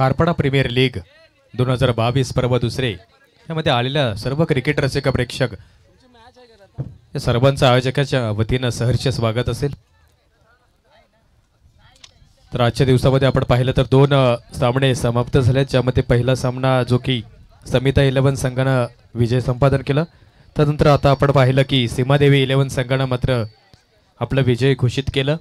Kharpada premier league 2022 पर्व दुसरे यामध्ये आलेल्या सर्व क्रिकेट रसिक प्रेक्षक या सर्वांचं आयोजकाच्या वतीनं सहर्ष स्वागत असेल। तर आजच्या दिवसामध्ये आपण पाहिलं तर दोन सामने समाप्त झाले, ज्यामध्ये पहिला सामना जो की समिता 11 संघानं विजय संपादन केला, त्यानंतर आता आपण पाहिलं की सीमादेवी 11 संघानं मात्र आपला विजय घोषित केला।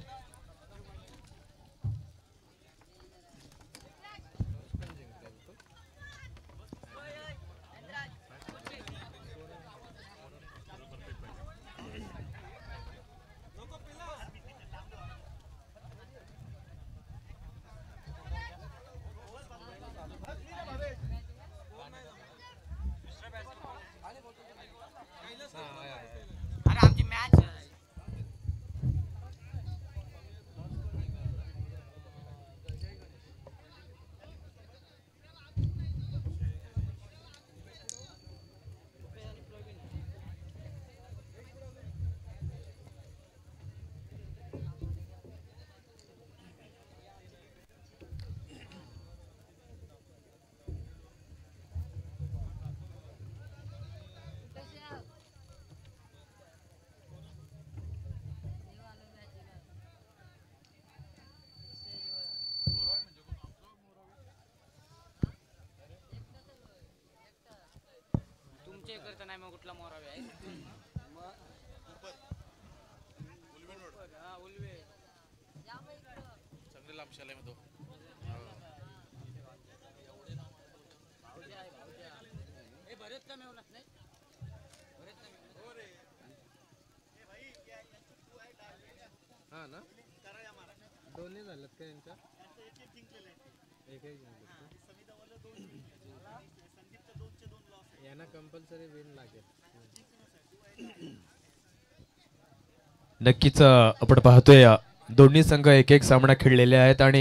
नक्कीच आपण पाहतोय दोन्ही संघ एक एक सामना खेळलेले आहेत आणि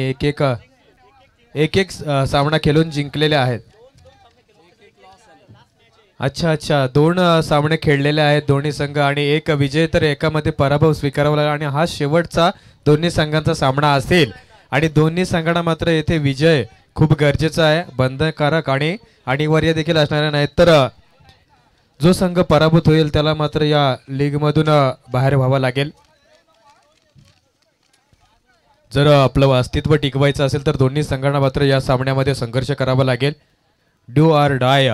एक एक सामना खेळून जिंकलेले आहेत। अच्छा, दोन सामने खेळलेले आहेत दोन्ही संघ आणि एक विजय तर एकामध्ये पराभव स्वीकारावा लागला आणि हा शेवटचा दोन्ही संघांचा सामना असेल आणि दोन्ही संघांना मात्र येथे विजय खूप गरजेचा आहे, बंधनकारक आणि अनिवार्य देखील असणार नाही। तर जो संघ पराभूत होईल त्याला मात्र या लीग मधून बाहेर व्हावं लागेल। जर आपलं अस्तित्व टिकवायचं असेल तर दोन्ही संघांना मात्र या सामन्यामध्ये संघर्ष करावा लागेल। डू ऑर डाय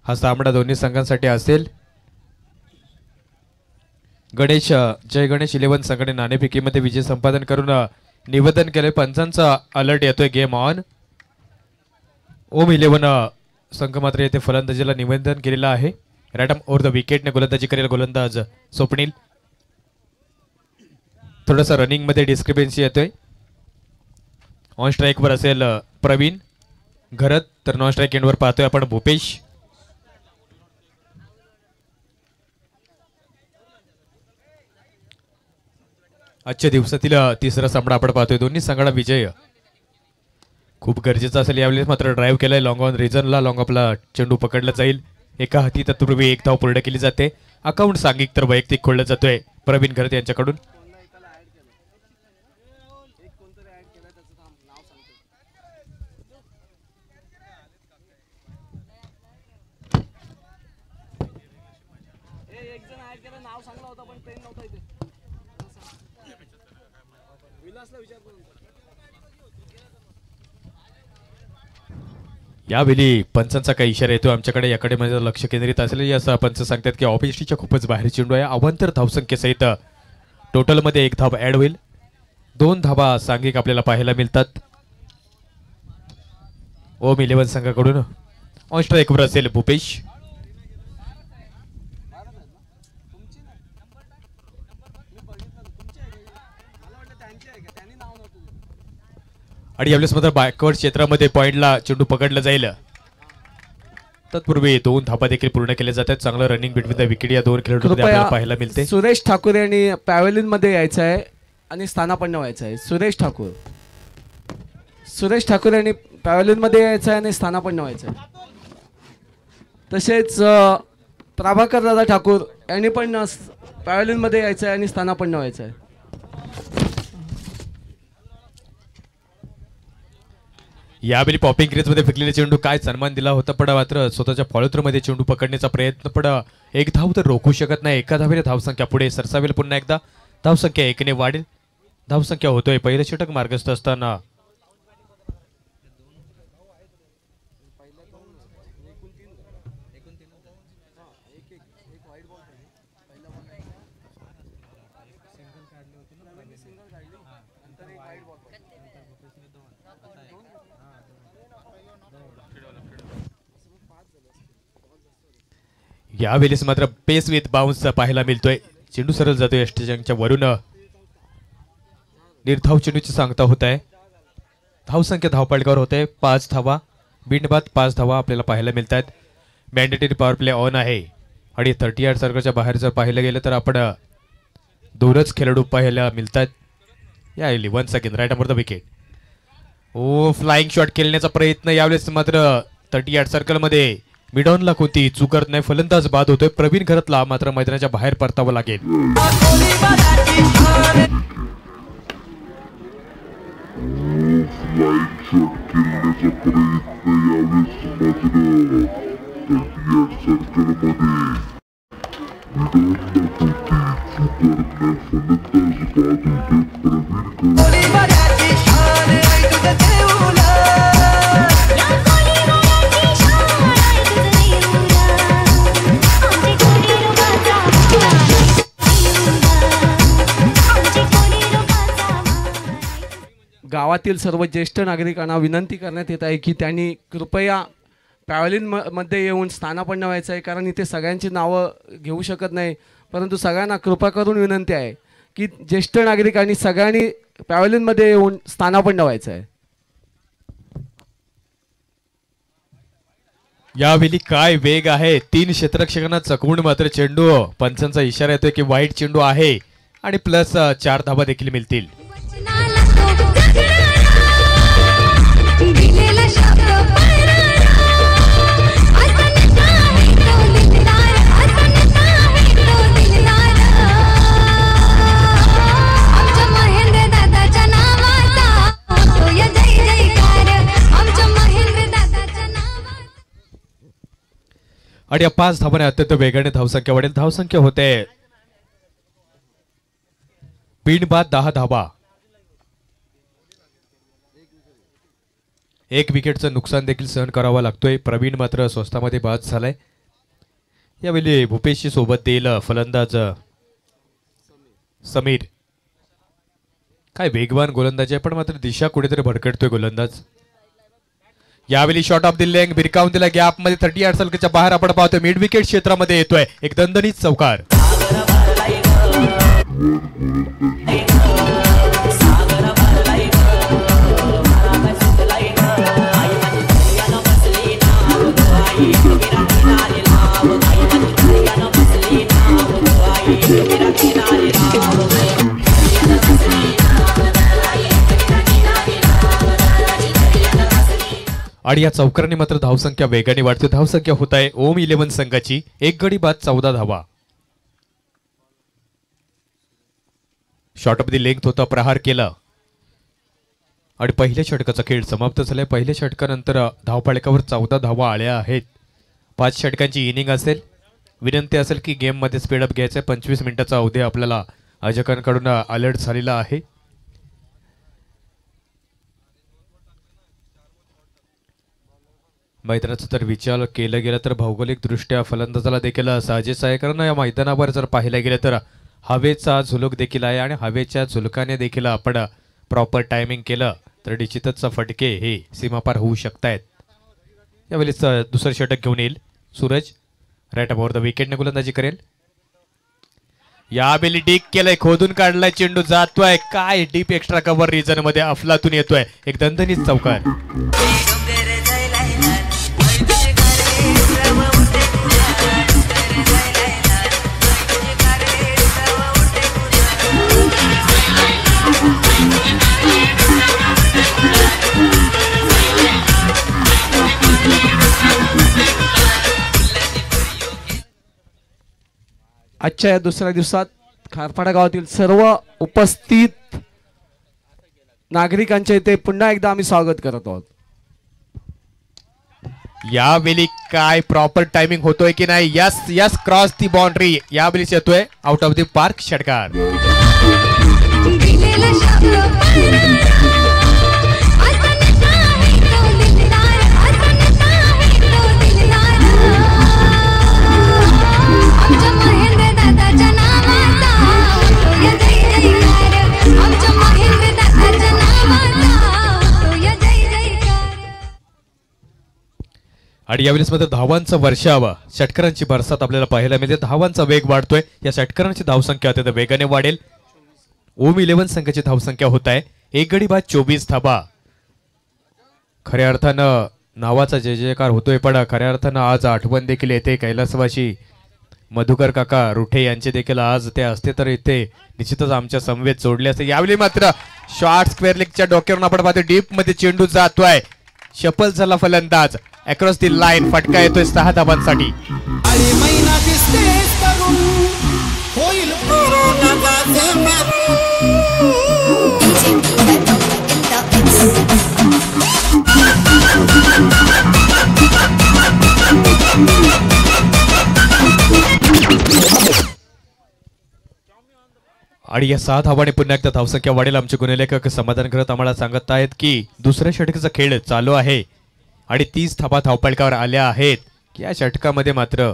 हा सामना दोन्ही संघांसाठी असेल। जय गणेश 11 संघाने नाणेफेकीमध्ये विजय संपादन करून निवेदन केले। पंचांचा अलर्ट येतोय, गेम ऑन। ओम 11 संघ मात्र येथे फलंदाजीला निवेदन केलेलं आहे। रॅटम ओव्हर द विकेटने गोलंदाजी करेल गोलंदाज स्वप्नील। थोडासा रनिंग मध्ये डिस्क्रिपन्सी येतोय। ऑन स्ट्राइक वर असेल प्रवीण घरत, तर नॉन स्ट्राइक एंडवर पाहतोय आपण भूपेश। आजच्या दिवसातील तिसरा सामना आपण पाहतोय, दोन्ही संघांना विजय खूप गरजेचा असेल। यावेळेस मात्र ड्राईव्ह केलाय लॉंग ऑन रिजनला, लॉंग आपला चेंडू पकडला जाईल एका हाती, तत्पूर्वी एक धाव पूर्ण केली जाते। अकाउंट सांघिक तर वैयक्तिक खोलला जातोय प्रवीण घरत यांच्याकडून। यावेळी पंचांचा काही इशारा येतो आमच्याकडे, याकडे माझं लक्ष केंद्रित असेल असं पंच सांगतात की ऑफिसच्या खूपच बाहेर चेंडू आहे। अवांतर धावसंख्येसहित टोटल मध्ये एक धाव ऍड होईल, 2 धावा सांघिक आपल्याला पाहायला मिळतात ओम 11 संघाकडून। ऑन स्ट्राइक वर असेल भूपेश। आणि यावेळेस मात्र बॅकवर्ड क्षेत्रामध्ये पॉइंटला चेंडू पकडला जाईल, तत्पूर्वी 2 धाबा देखील पूर्ण केले जातात। चांगलं रनिंग बिटवीन द विकेट या दोन खेळाडूंमध्ये आपल्याला पाहायला मिळते। सुरेश ठाकूर यांनी पॅव्हेलियन मध्ये यायचं आहे आणि स्थानापन्न व्हायचं आहे। सुरेश ठाकूर यांनी पॅव्हेलियन मध्ये यायचं आहे आणि स्थानापन्न व्हायचं आहे। तसेच प्रभाकर दादा ठाकूर यांनी पण पॅव्हेलियन मध्ये यायचं आहे आणि स्थानापन्न व्हायचं आहे। यावेळी पॉपिंग क्रीज मध्ये फेकलेले चेंडू काय सन्मान दिला होता, पण मात्र स्वतःच्या फॉलोथ्रूमध्ये चेंडू पकडण्याचा प्रयत्न, पण एक धाव तर रोखू शकत नाही. एका धावेने धावसंख्या पुढे सरसावेल. पुन्हा एकदा धावसंख्या 1 ने वाढेल. धावसंख्या होतोय. पहिलं षटक मार्गस्थ असताना यावेळेस मात्र पेस विथ बाउन्स पाहायला मिळतोय. चेंडू सरळ जातोय यष्टीच्या वरून. निर्धाव चेंडूची सांगता होत आहे. धावसंख्या धावपळकावर होते 5 धावा. बिनबाद 5 धावा आपल्याला पाहायला मिळत आहेत. मॅन्डेटरी पॉवर प्ले ऑन आहे आणि 38 सर्कलच्या बाहेर जर पाहिलं गेलं तर आपण 2च खेळाडू पाहायला मिळतात. या 11 second right arm over the wicket. ओ फ्लाइंग शॉट खेळण्याचा प्रयत्न. यावेळेस मात्र 38 सर्कल मध्ये मिडॉनला कोणती चूक करत नाही. फलंदाज बाद होतोय. प्रवीण घरतला मात्र मैदानाच्या बाहेर परतावं लागेल. गावातील सर्व ज्येष्ठ नागरिकांना विनंती करण्यात येत आहे की त्यांनी कृपया पॅव्हलिन मध्ये येऊन स्थानापन्न व्हायचं आहे, कारण इथे सगळ्यांची नावं घेऊ शकत नाही. परंतु सगळ्यांना कृपा करून विनंती आहे की ज्येष्ठ नागरिकांनी सगळ्यांनी पॅव्हलिनमध्ये येऊन स्थानापन्न व्हायचं आहे. यावेळी काय वेग आहे. 3 क्षेत्ररक्षकांना चकवून मात्र चेंडू पंचांचा इशारा येतोय की वाईट चेंडू आहे आणि प्लस 4 धावा देखील मिळतील. आणि 5 धावाने अत्यंत वेगाने धावसंख्या वाढेल. धावसंख्या होते बिनबाद 10 धावा. 1 विकेटचं नुकसान देखील सहन करावं लागतोय. प्रवीण मात्र स्वस्तामध्ये बाद झालाय. यावेळी भूपेशची सोबत देईल फलंदाज समीर. काय वेगवान गोलंदाज आहे, पण मात्र दिशा कुठेतरी भरकटतोय गोलंदाज. यावेळी शॉट ऑफ द लेग भिरकावून दिला गॅप मध्ये 38 सर्कलच्या बाहेर आपण पाहतोय. मिड विकेट क्षेत्रामध्ये येतोय एक दणदणीत चौकार. आणि या चौकाराने मात्र धावसंख्या वेगाने वाढते. धावसंख्या होत आहे ओम 11 संघाची 1 गडी बाद 14 धावा. शॉट ऑफ द लेंथ होता. प्रहार केला आणि पहिल्या षटकाचा खेळ समाप्त झालाय. पहिल्या षटकानंतर धावफलकावर 14 धावा आल्या आहेत. 5 षटकांची इनिंग असेल. विनंती असेल की गेम मध्ये स्पीडअप घ्यायचं. 25 मिनिटाचा अवधी आपल्याला आयोजकांकडून अलर्ट झालेला आहे. मैदानाचा जर विचार केला गेला तर भौगोलिक दृष्ट्या फलंदाजाला देखील साजेस आहे, कारण या मैदानावर जर पाहायला गेलं तर हवेचा झुलूक देखील आहे आणि हवेच्या झुलकाने देखील आपण प्रॉपर टायमिंग केलं तर निश्चितच फटके हे सीमापार होऊ शकतायत. यावेळेस दुसरं षटक घेऊन येईल सूरज. राईट अबाउट द विकेटने गोलंदाजी करेल. यावेळी डीक केलंय, खोदून काढलाय, चेंडू जातोय. काय डीप एक्स्ट्रा कव्हर रिजन मध्ये अफलातून येतोय. एक दणदणीत चौकार. आजच्या या दुसऱ्या दिवसात खारपाडा गावातील सर्व उपस्थित नागरिकांचे इथे पुन्हा एकदा आम्ही स्वागत करत आहोत. यावेळी काय प्रॉपर टायमिंग होतोय की नाही. यस यस क्रॉस दी बाउंड्री. यावेळी येतोय आउट ऑफ द पार्क षटकार. आणि यावेळेस मध्ये धावांचा वर्षाव, षटकारांची बरसात आपल्याला पाहायला मिळते. धावांचा वेग वाढतोय. या षटकारांची धावसंख्या अत्यंत वेगाने वाढेल. ओम 11 संघाची धावसंख्या होत आहे 1 गडी बाद 24 धाबा. खऱ्या अर्थानं नावाचा जय जयकार होतोय, पण खऱ्या अर्थानं आज आठवण देखील येते कैलासवासी मधुकर काका रुठे यांचे देखील आज ते असते तर इथे निश्चितच आमच्या समवेत जोडले असते. यावेळी मात्र शॉर्ट स्क्वेअर लेगच्या डोक्यावरून आपण पाहतो डीप मध्ये चेंडू जातोय. शफल झाला फलंदाज. अक्रॉस दी लाईन फटका येतोय 6 धाबांसाठी. आणि या 6 धावाने पुन्हा एकदा धावसंख्या वाढेल. आमचे गुणलेखक समाधान करत आम्हाला सांगत आहेत की दुसऱ्या षटकाचा खेळ चालू आहे आणि 30 धाबा धावपळकावर आल्या आहेत. या षटकामध्ये मात्र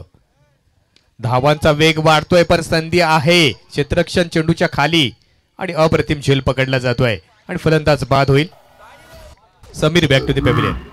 धावांचा वेग वाढतोय, पण संधी आहे क्षेत्ररक्षण चेंडूच्या खाली आणि अप्रतिम झेल पकडला जातोय आणि फलंदाज बाद होईल. Sameer back to the pavilion.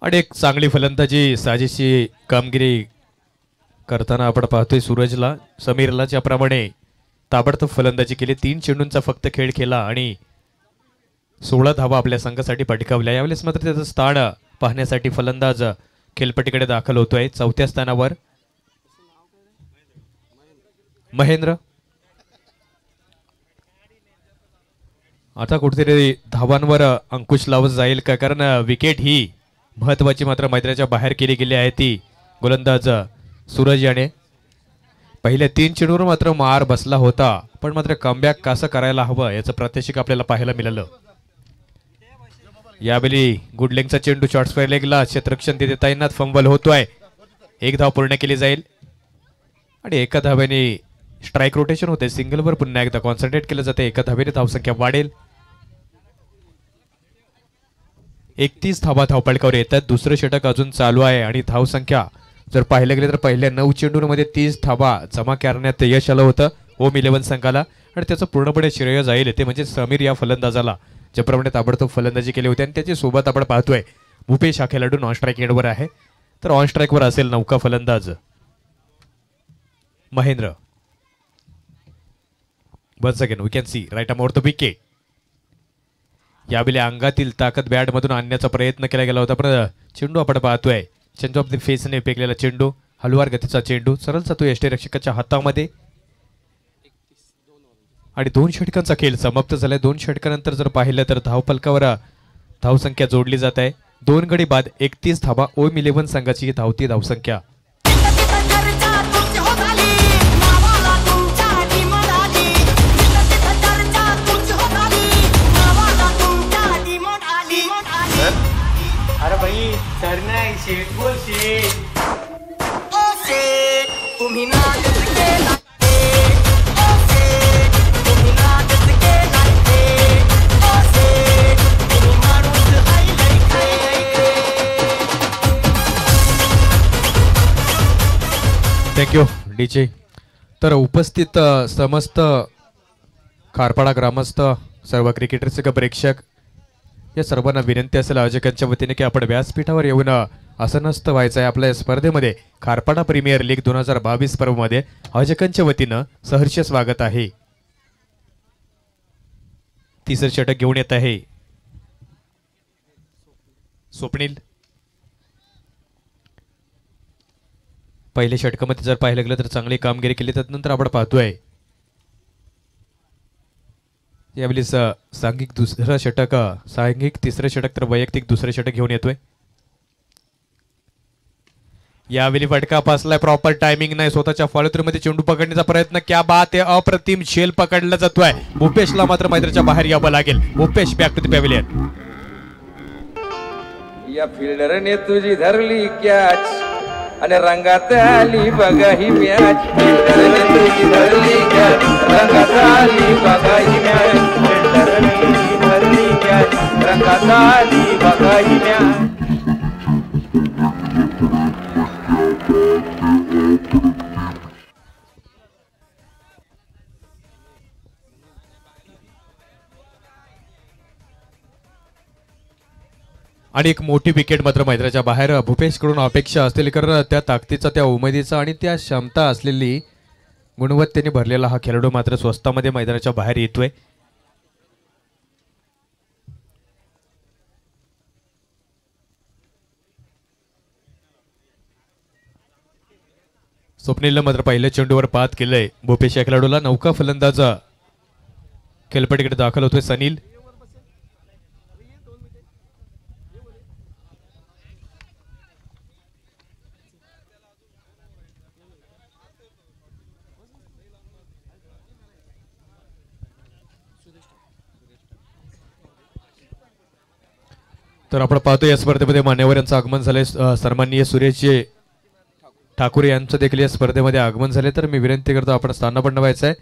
आणि एक चांगली फलंदाजी साजेशी कामगिरी करताना आपण पाहतोय सूरजला, समीरला, ज्याप्रमाणे ताबडतोब फलंदाजी केली. 3 चेंडूंचा फक्त खेळ केला आणि 16 धावा आपल्या संघासाठी पटकावल्या. यावेळेस मात्र त्याचं स्थान पाहण्यासाठी फलंदाज खेळपट्टीकडे दाखल होतोय. 4थ्या स्थानावर महेंद्र. आता कुठेतरी धावांवर अंकुश लावत जाईल का, कारण विकेट ही महत्वाची मात्र मैदानाच्या बाहेर केली गेली आहे. ती गोलंदाज सूरज याने पहिल्या 3 चेंडूवर मात्र मार बसला होता, पण मात्र कमबॅक कसं करायला हवं याचं प्रात्यक्षिक आपल्याला पाहायला मिळालं. यावेळी गुडलेंगचा चेंडू शॉर्ट स्क्वेअर लेगला क्षेत्ररक्षण तिथे तैनात. फंबल होतोय. 1 धाव पूर्ण केली जाईल आणि एका धाव्याने स्ट्राईक रोटेशन होते. सिंगलवर पुन्हा एकदा कॉन्सन्ट्रेट केलं जाते. एका धाव्याने धावसंख्या वाढेल. 31 धावा धावपळकावर येतात. दुसरं षटक अजून चालू आहे आणि धावसंख्या जर पाहिलं गेलं तर पहिल्या 9 चेंडूंमध्ये 30 धावा जमा करण्यात यश आलं होतं ओम 11 संघाला आणि त्याचं पूर्णपणे श्रेय जाईल ते म्हणजे समीर या फलंदाजाला, ज्याप्रमाणे ताबडतोब फलंदाजी केली होती. आणि त्याची सोबत आपण पाहतोय भूपेश हा खेळाडू नॉन स्ट्राईक एंडवर आहे, तर ऑन स्ट्राईकवर असेल नौका फलंदाज Mahendra. once again we can see right arm over the wicket. यावेळी अंगातील ताकद बॅट मधून आणण्याचा प्रयत्न केला गेला होता, पण चेंडू आपण पाहतोय चेंज ऑफ द फेसने फेकलेला चेंडू, हलवार गतीचा चेंडू सरळ जातो यष्टीरक्षकाच्या हातामध्ये आणि 2 षटकांचा खेळ समाप्त झालाय. 2 षटकानंतर जर पाहिलं तर धावफलकावर धावसंख्या जोडली जात आहे. 2 गडी बाद 31 धावा ओम 11 संघाची ही धावती धावसंख्या. अरे भाई सर नाही शेट बोल शेट ओ शेट तुम्ही नाटक केला ओ शेट तुम्ही नाटक केला ओ शेट तुम्ही माणूस थँक्यू डीजे. तर उपस्थित समस्त खारपाडा ग्रामस्थ, सर्व क्रिकेटर्स, प्रेक्षक या सर्वांना विनंती असेल आयोजकांच्या वतीने की आपण व्यासपीठावर येऊन आसनस्थ व्हायचं आहे. आपल्या स्पर्धेमध्ये खारपाडा प्रीमियर लीग 2022 पर्वमध्ये आयोजकांच्या वतीनं सहर्ष स्वागत आहे. तिसरं षटक घेऊन येत आहे स्वप्नील. पहिल्या षटकामध्ये जर पाहायला गेलं तर चांगली कामगिरी केली, त्यानंतर आपण पाहतोय यावेळी सांघिक दुसरं षटक, सांघिक तिसरं षटक तर वैयक्तिक दुसरं षटक घेऊन येतोय. यावेळी फटका फसलाय, प्रॉपर टायमिंग नाही. स्वतःच्या फॉलोथ्रूमध्ये चेंडू पकडण्याचा प्रयत्न, क्या बात आहे, अप्रतिम शेल पकडला जातोय. भूपेशला मात्र मैदानाच्या बाहेर यावं लागेल. Bhupesh back to the pavilion. या फिल्डरने तुझी धरली कॅच आणि रंगात आली बघा ही मॅच. फिल्डरने तुझी धरली कॅच, रंगात आली बघा ही मॅच. फिल्डरने तुझी धरली कॅच, रंगात आली बघा ही मॅच. आणि एक मोठी विकेट मात्र मैदानाच्या बाहेर भूपेश कडून अपेक्षा असलेली, कारण त्या ताकदीचा, त्या उमेदीचा आणि त्या क्षमता असलेली गुणवत्तेने भरलेला हा खेळाडू मात्र स्वस्तामध्ये मैदानाच्या बाहेर येतोय. स्वप्नीलनं मात्र पहिल्या चेंडूवर पात केलंय. भूपेश या खेळाडूला नौका फलंदाज खेळपट्टीकडे दाखल होतोय सनील. तर आपण पाहतो या स्पर्धेमध्ये मान्यवर यांचं आगमन झालंय. सन्माननीय सुरेश ठाकूर यांचं देखील या स्पर्धेमध्ये आगमन झाले. तर मी विनंती करतो आपण स्थानापन्न व्हायचं आहे.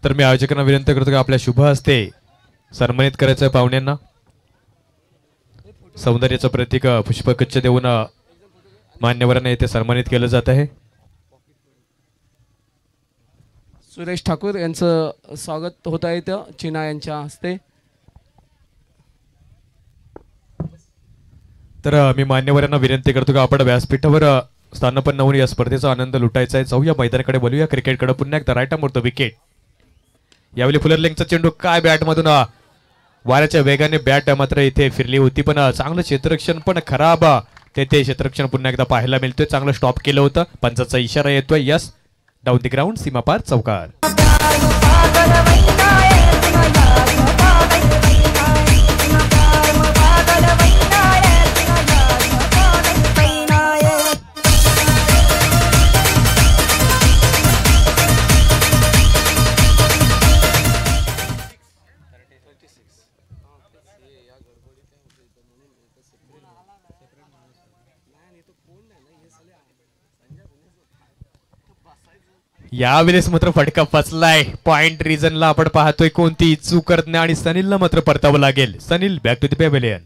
तर मी आयोजकांना विनंती करतो की आपल्या शुभ हस्ते सन्मानित करायचं आहे पाहुण्यांना. सौंदर्याचं प्रतीक पुष्पगुच्छ देऊन मान्यवरांना येथे सन्मानित केलं जात आहे. सुरेश ठाकूर यांचं स्वागत होत आहे इथं चिना यांच्या हस्ते. तर मी मान्यवरांना विनंती करतो की आपण व्यासपीठावर स्थानापन्न होऊन या स्पर्धेचा आनंद लुटायचा आहे. जाऊया मैदानाकडे, बोलूया क्रिकेटकडे. पुन्हा एकदा राईट मोठं विकेट. यावेळी फुलरलिंगचा चेंडू काय बॅटमधून वाऱ्याच्या वेगाने बॅट मात्र इथे फिरली होती, पण चांगलं क्षेत्ररक्षण पण खराब. ते क्षेत्ररक्षण पुन्हा एकदा पाहायला मिळतोय. चांगलं स्टॉप केलं होतं. पंचाचा इशारा येतोय. यस, डाऊन द ग्राउंड, सीमापार चौकार. यावेळेस मात्र फटका फसलाय. पॉइंट रिझनला आपण पाहतोय कोणती चूक करत नाही आणि सनीलला मात्र परतावं लागेल. Sunil back to the pavilion.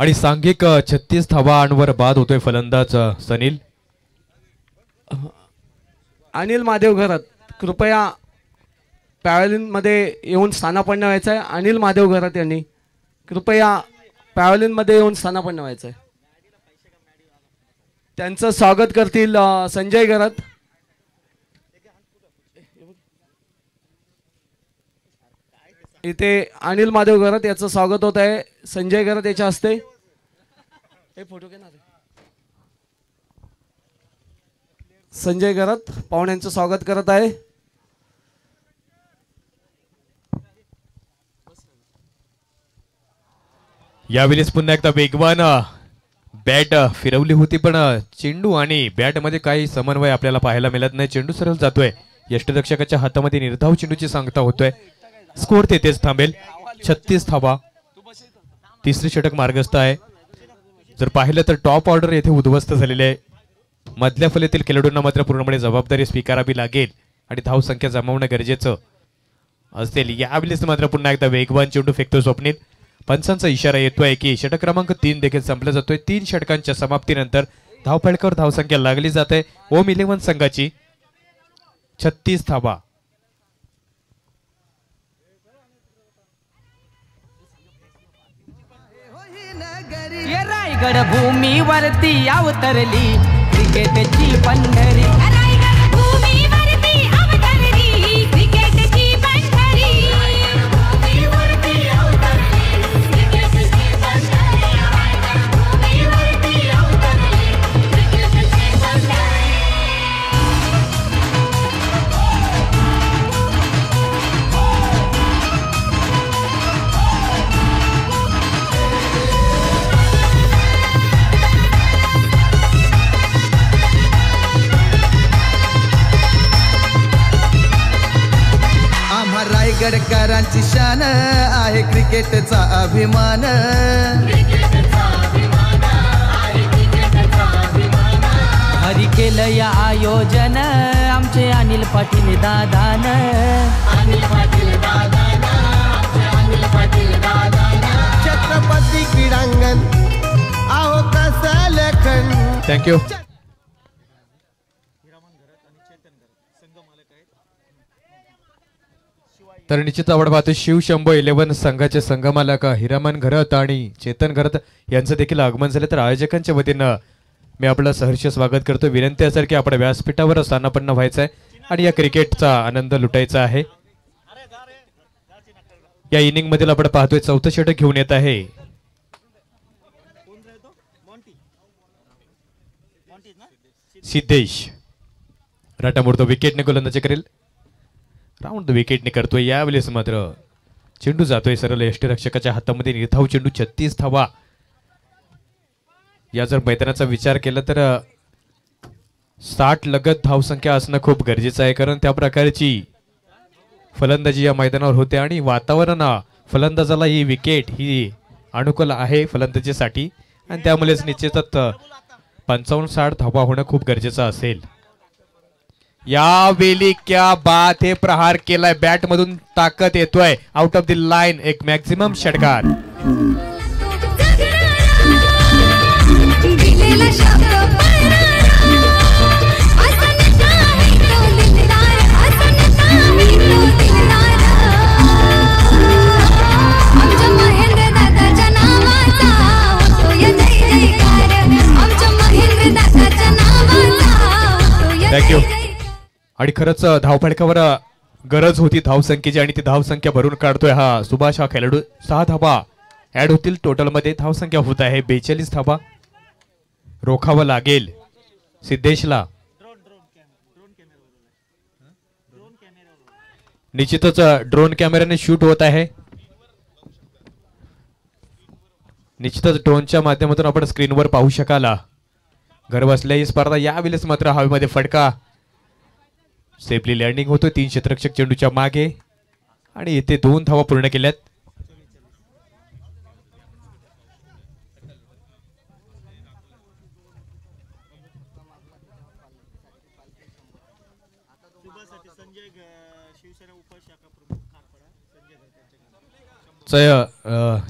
आणि सांघिक 36 धावांवर बाद होतोय फलंदाज सनील. अनिल महादेव घरात कृपया पॅव्हलियन मध्ये येऊन स्थानापन्न व्हायचं आहे. अनिल महादेव घरात यांनी कृपया पॅव्हलियन मध्ये येऊन स्थानापन्न व्हायचं आहे. त्यांचं स्वागत करतील संजय घरात. इथे अनिल महादेव घरात याचं स्वागत होत आहे संजय घरात याच्या हस्ते. हे फोटो घेणार संजय घरात पाहुण्यांचं स्वागत करत आहे. यावेळेस पुन्हा एकदा वेगवान बॅट फिरवली होती पण चेंडू आणि बॅट मध्ये काही समन्वय आपल्याला पाहायला मिळत नाही. चेंडू सरळ जातोय यष्टिरक्षकाच्या हातामध्ये निर्धाव चेंडूची सांगता होतोय. स्कोर तेथेच थांबेल. 36 धावा. तिसरी षटक मार्गस्थ आहे. जर पाहिलं तर टॉप ऑर्डर येथे उद्ध्वस्त झालेले आहे. मधल्या फलीतील खेळाडूंना मात्र पूर्णपणे जबाबदारी स्वीकारावी लागेल आणि धाव संख्या जमवणं गरजेचं असेल. यावेळेस मात्र पुन्हा एकदा वेगवान चेंडू फेकतो स्वप्नील. पंचांचा इशारा येतोय की षटक क्रमांक 3 देखील संपला जातोय. 3 षटकांच्या समाप्तीनंतर धावफलकावर धावसंख्या लागली जाते ओम 11 संघाची. 36 धावा. रायगड भूमीवरती अवतरली क्रिकेटची पंढरी. रायगड भूमीवरती अवतरली क्रिकेटची पंढरी. भूमीवरती अवतरली क्रिकेटची पंढरी. रायगड भूमीवरती अवतरली क्रिकेटची पंढरी. रायगडकरांची शान आहे क्रिकेटचा अभिमान. हरी केलं या आयोजन आमचे अनिल पाटील दादान. छत्रपती क्रीडांगण आहो कसं लेखन. थँक्यू. तर निश्चित आवड पाहतो शिवशंभो 11 संघाचे संघमालक हिरामन घरत आणि चेतन घरत यांचं देखील आगमन झाले. तर आयोजकांच्या वतीनं मी आपलं सहर्ष स्वागत करतो. विनंती असेल की आपण व्यासपीठावर स्थानापन्न व्हायचं आहे आणि या क्रिकेटचा आनंद लुटायचा आहे. या इनिंग मधील आपण पाहतोय 4थं षटक घेऊन येत आहे. सिद्धेश राटामोडतो विकेटने गोलंदाजी करेल. राऊंड विकेटने करतोय. यावेळेस मात्र चेंडू जातोय सरळ यष्टिरक्षकाच्या हातामध्ये निर्धाव चेंडू. 36 धावा. या जर मैदानाचा विचार केला तर 60 लगत धावसंख्या असणं खूप गरजेचं आहे कारण त्या प्रकारची फलंदाजी या मैदानावर होते आणि वातावरण फलंदाजाला ही विकेट ही अनुकूल आहे फलंदाजीसाठी आणि त्यामुळेच निश्चितच 55-60 धावा होणं खूप गरजेचं असेल. यावेळी क्या बात हे प्रहार केलाय बॅट मधून ताकद येतोय आउट ऑफ द लाईन. एक मॅक्झिमम षटकार. थँक्यू. आणि खरंच धावफलकावर गरज होती धावसंख्येची आणि ती धावसंख्या भरून काढतोय हा सुभाष हा खेळाडू. 6 धावा ऍड होतील टोटल मध्ये. धावसंख्या होत आहे 42 धावा. रोखावं लागेल सिद्धेशला. निश्चितच ड्रोन कॅमेऱ्याने शूट होत आहे. निश्चितच ड्रोनच्या माध्यमातून आपण स्क्रीनवर पाहू शकाल घर बसल्या ही स्पर्धा. यावेळेस मात्र हवेमध्ये फटका. सेफली लँडिंग होतो 3 क्षेत्ररक्षक चेंडूच्या मागे आणि इथे 2 धावा पूर्ण केल्यात.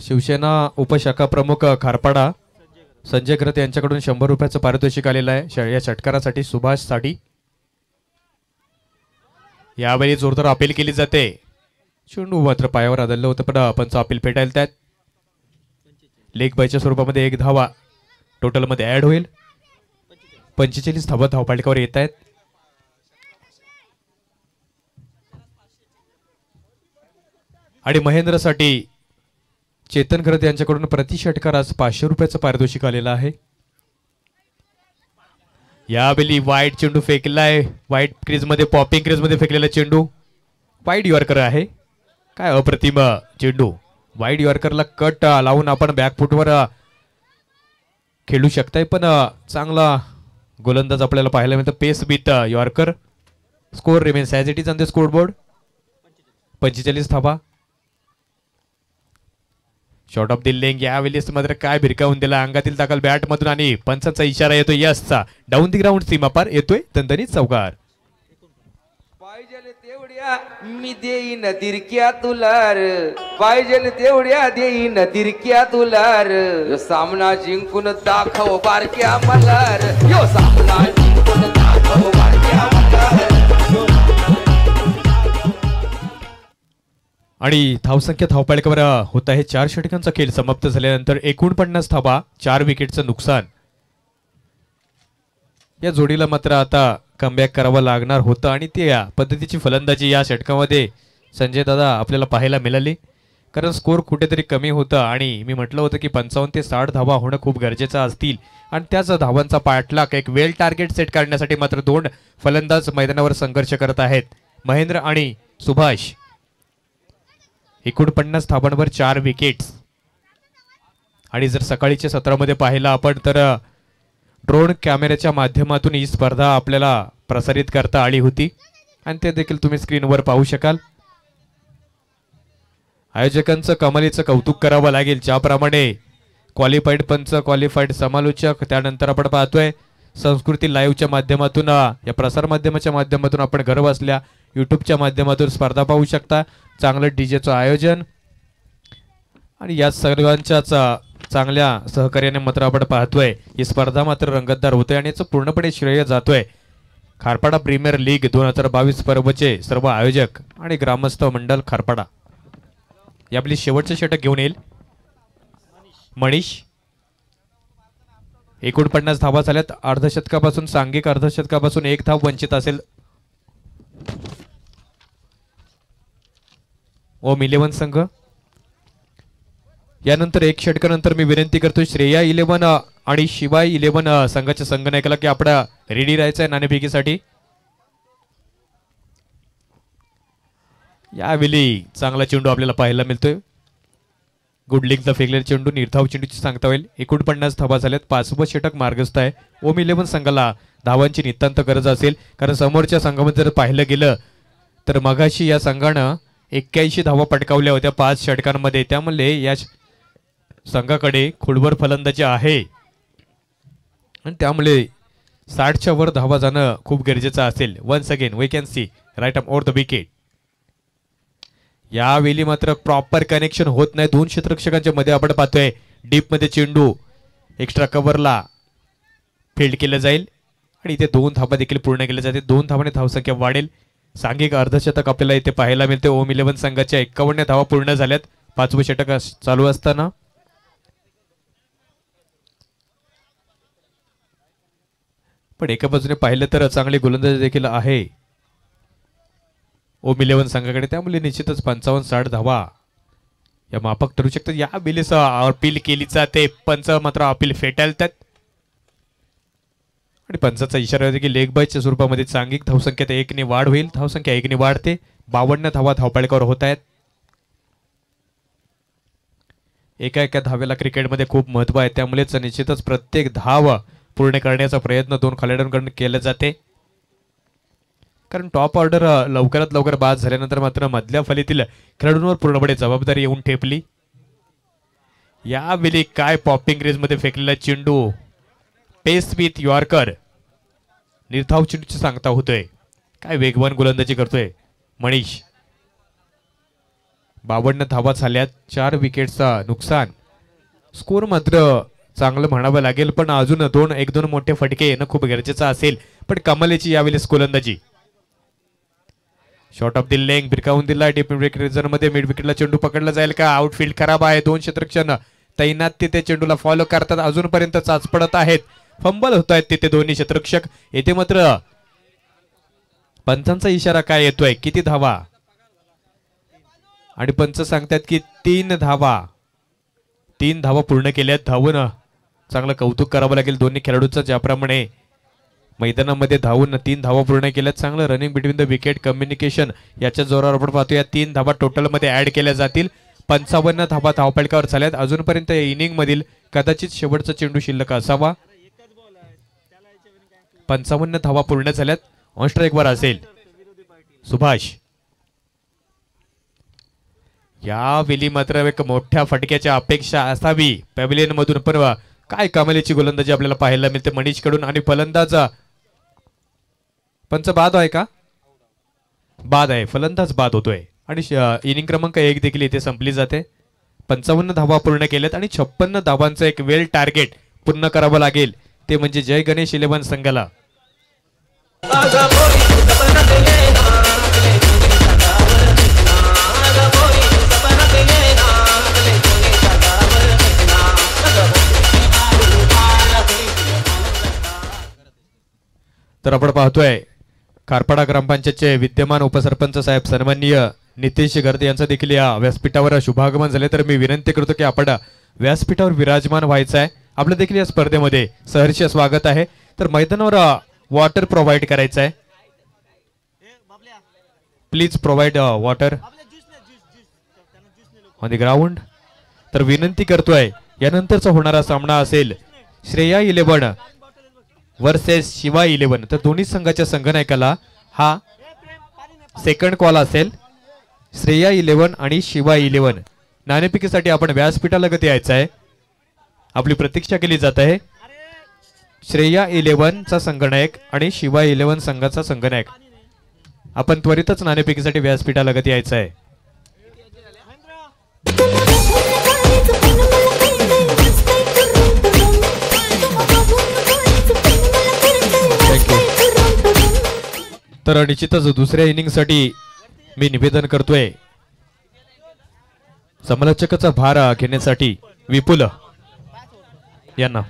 शिवसेना उपशाखा प्रमुख खारपाडा संजय घरत यांच्याकडून 100 रुपयाचं पारितोषिक आलेलं आहे या षटकारासाठी सुभाष साठी. यावेळी जोरदार अपील केली जाते. चेंडू मात्र पायावर आदळलं होतं पण पंच अपील फेटाळले. त्यात लेग बायच्या स्वरूपामध्ये 1 धावा टोटल मध्ये ऍड होईल. 45 धावा धावफलकावर येत आहेत. आणि महेंद्रसाठी चेतन घरत यांच्याकडून प्रति षटकारास 500 रुपयाचं पारितोषिक आलेलं आहे. यावेळी वाईट चेंडू फेकलाय. वाईट क्रीज मध्ये पॉपिंग क्रीज मध्ये फेकलेला चेंडू वाईड यॉर्कर आहे. काय अप्रतिम चेंडू. वाईड यॉर्करला कट लावून आपण बॅकफुटवर खेळू शकताय, पण चांगला गोलंदाज आपल्याला पाहायला मिळतं. Pace with yorker. Score remains as it is on the scoreboard. 45 धावा. शॉर्ट ऑफ द लेग यावेळी मात्र काय भिरकावून दिला अंगातील दाखल बॅट मधून आणि पंचांचा इशारा येतोय यसचा. डाऊन दी ग्राउंड सीमापार येतोय दणदणीत चौकार. पाहिजे तेवढ्या मी देईन तिरक्या तुलार, पाहिजे तेवढ्या देईन तिरक्या तुलार. यो सामना जिंकून दाखव बारक्या मलार, यो सामना जिंकून दाखव बारक्या मलार. आणि धावसंख्या धावपाळीवर होत आहे. 4 षटकांचा खेळ समाप्त झाल्यानंतर 49 धावा, 4 विकेटचं नुकसान. या जोडीला मात्र आता कमबॅक करावं लागणार होतं आणि त्या पद्धतीची फलंदाजी या षटकामध्ये संजय दादा आपल्याला पाहायला मिळाली. कारण स्कोर कुठेतरी कमी होता आणि मी म्हटलं होतं की 55 ते 60 धावा होणं खूप गरजेचं असतील आणि त्याच धावांचा पाठलाग एक वेल टार्गेट सेट करण्यासाठी मात्र 2 फलंदाज मैदानावर संघर्ष करत आहेत, महेंद्र आणि सुभाष. 49 धावांवर 4 विकेट्स. आणि जर सकाळीच्या सत्रामध्ये पाहिलं आपण तर ड्रोन कॅमेऱ्याच्या माध्यमातून ही स्पर्धा आपल्याला प्रसारित करता आली होती आणि ते देखील तुम्ही स्क्रीनवर पाहू शकाल. आयोजकांचं कमालीचं कौतुक करावं लागेल, ज्याप्रमाणे क्वालिफाईड पंच, क्वालिफाईड समालोचक, त्यानंतर आपण पाहतोय संस्कृती लाईव्हच्या माध्यमातून, या प्रसार माध्यमाच्या माध्यमातून आपण घर बसल्या यूट्यूबच्या माध्यमातून स्पर्धा पाहू शकता. चांगलं डीजेचं आयोजन आणि या सर्वांच्याच चांगल्या सहकार्याने मात्र आपण पाहतोय ही स्पर्धा मात्र रंगतदार होते आणि याचं पूर्णपणे श्रेय जातोय खारपाडा प्रीमियर लीग 2022 पर्वचे सर्व आयोजक आणि ग्रामस्थ मंडळ खारपाडा. यापली शेवटचे षटक घेऊन येईल मनीष. 49 धावा झाल्यात. अर्धशतकापासून सांघिक अर्धशतकापासून 1 धाव वंचित असेल ओम 11 संघ. यानंतर 1 षटकानंतर मी विनंती करतो श्रेया 11 आणि शिवाय 11 संघाच्या संघनायकाला की आपण रेडी राहायचंय नाणेफेकीसाठी. यावेळी चांगला चेंडू आपल्याला पाहायला मिळतोय. गुड लिंकचा फेकलेला चेंडू निर्धाव चेंडूची सांगता होईल. 49 धावा झाल्यात. 5वं षटक मार्गस्थ आहे. ओम 11 संघाला धावांची नितांत गरज असेल कारण समोरच्या संघामध्ये जर पाहिलं गेलं तर मगाशी या संघानं 81 धावा पटकावल्या होत्या 5 षटकांमध्ये. त्यामुळे या संघाकडे खोलवर फलंदाजी आहे आणि त्यामुळे 60च्या वर धावा जाणं खूप गरजेचं असेल. Once again we can see right up over the wicket. यावेळी मात्र प्रॉपर कनेक्शन होत नाही. 2 क्षेत्ररक्षकांच्या मध्ये आपण पाहतोय डीप मध्ये चेंडू एक्स्ट्रा कव्हरला फील्ड केलं जाईल आणि इथे 2 धावा देखील पूर्ण केल्या जाते. 2 धावाने धावसंख्या वाढेल. सांघिक अर्धशतक आपल्याला इथे पाहायला मिळते. ओम 11 संघाच्या 51 धावा पूर्ण झाल्यात 5वं षटक चालू असताना. पण एका बाजूने पाहिलं तर चांगली गोलंदाजी देखील आहे ओम 11 संघाकडे. त्यामुळे निश्चितच 55-60 धावा या माफक ठरू शकतात. या बिलीचा अपील केली जाते. पंच मात्र अपील फेटाळतात आणि पंचाचा इशारा होता की लेग बायच्या स्वरूपामध्ये सांघिक धावसंख्येत 1 ने वाढ होईल. धावसंख्या 1 ने वाढते. 52 धावा धावपाळीवर होत आहेत. एका धावेला क्रिकेटमध्ये खूप महत्व आहे. त्यामुळेच निश्चितच प्रत्येक धाव पूर्ण करण्याचा प्रयत्न 2 खेळाडूंकडून केला जाते कारण टॉप ऑर्डर लवकरात लवकर बाद झाल्यानंतर मात्र मधल्या फलीतील खेळाडूंवर पूर्णपणे जबाबदारी येऊन ठेपली. यावेळी काय पॉपिंग रेंज मध्ये फेकलेला चेंडू पेस विथ यॉर्कर निर्धाव चेंडूची सांगता होतोय. काय वेगवान गोलंदाजी करतोय मनीष. 52 धावा झाल्यात. 4 विकेटचा नुकसान. स्कोर मात्र चांगलं म्हणावं लागेल पण अजून 1-2 मोठे फटके येणं खूप गरजेचं असेल. पण कमालीची यावेळी गोलंदाजी. शॉर्ट ऑफ द लेग भिरकावून दिला. डीप मिड रिझन मध्ये मिड विकेटला चेंडू पकडला जाईल का. आउटफील्ड खराब आहे. 2 क्षेत्ररक्षण तैनात तिथे चेंडूला फॉलो करतात. अजूनपर्यंत चाचपडत आहेत. फंबल होत आहेत तिथे दोन्ही क्षेत्ररक्षक. येथे मात्र पंचांचा इशारा काय येतोय किती धावा आणि पंच सांगतात की 3 धावा. 3 धावा पूर्ण केल्यात. धावून चांगलं कौतुक करावं लागेल दोन्ही खेळाडूंचं. ज्याप्रमाणे मैदानामध्ये धावून 3 धावा पूर्ण केल्यात. चांगलं running between the wicket communication याच्या जोरावर आपण पाहतो. या 3 धावा टोटल मध्ये ऍड केल्या जातील. 55 धावा धावफलकावर झाल्यात. अजूनपर्यंत या इनिंग मधील कदाचित शेवटचा चेंडू शिल्लक असावा. 55 धावा पूर्ण झाल्यात. ऑन स्ट्राईक वर असेल सुभाष. यावेळी मात्र एक मोठ्या फटक्याची अपेक्षा असावी पॅव्हिलियन मधून, पण काय कमालीची गोलंदाजी आपल्याला पाहायला मिळते मनीष कडून. आणि फलंदाज पंच बाद आहे का? बाद आहे. फलंदाज बाद होतोय आणि इनिंग क्रमांक 1 देखील इथे संपली जाते. 55 धावा पूर्ण केल्यात आणि 56 धावांचं एक वेल टार्गेट पूर्ण करावं लागेल, ते म्हणजे जय गणेश 11 संघाला. तर आपण पाहतोय खारपाडा ग्रामपंचायतचे विद्यमान उपसरपंच साहेब सन्माननीय नितेश गर्दे यांचं देखील या व्यासपीठावर शुभागमन झाले. तर मी विनंती करतो की आपण व्यासपीठावर विराजमान व्हायचं आहे. आपलं देखील या स्पर्धेमध्ये सहर्ष स्वागत आहे. तर मैदानावर वॉटर प्रोव्हाइड करायचं आहे. Please provide water on the ground. तर विनंती करतोय यानंतरचा होणारा सामना असेल श्रेया 11 वर्सेस शिवा 11. तर दोन्ही संघाच्या संघनायकाला हा सेकंड कॉल असेल. श्रेया 11 आणि शिवा 11 नाणेफेकीसाठी आपण व्यासपीठालगत यायचं आहे. आपली प्रतीक्षा केली जात आहे. श्रेया 11 चा संघनायक आणि शिवा 11 संघाचा संघनायक आपण त्वरितच नाणेफेकीसाठी व्यासपीठालगत यायचं आहे. तर निश्चितच दुसऱ्या इनिंगसाठी मी निवेदन करतोय समालोचकाचा भार घेण्यासाठी विपुल यांना.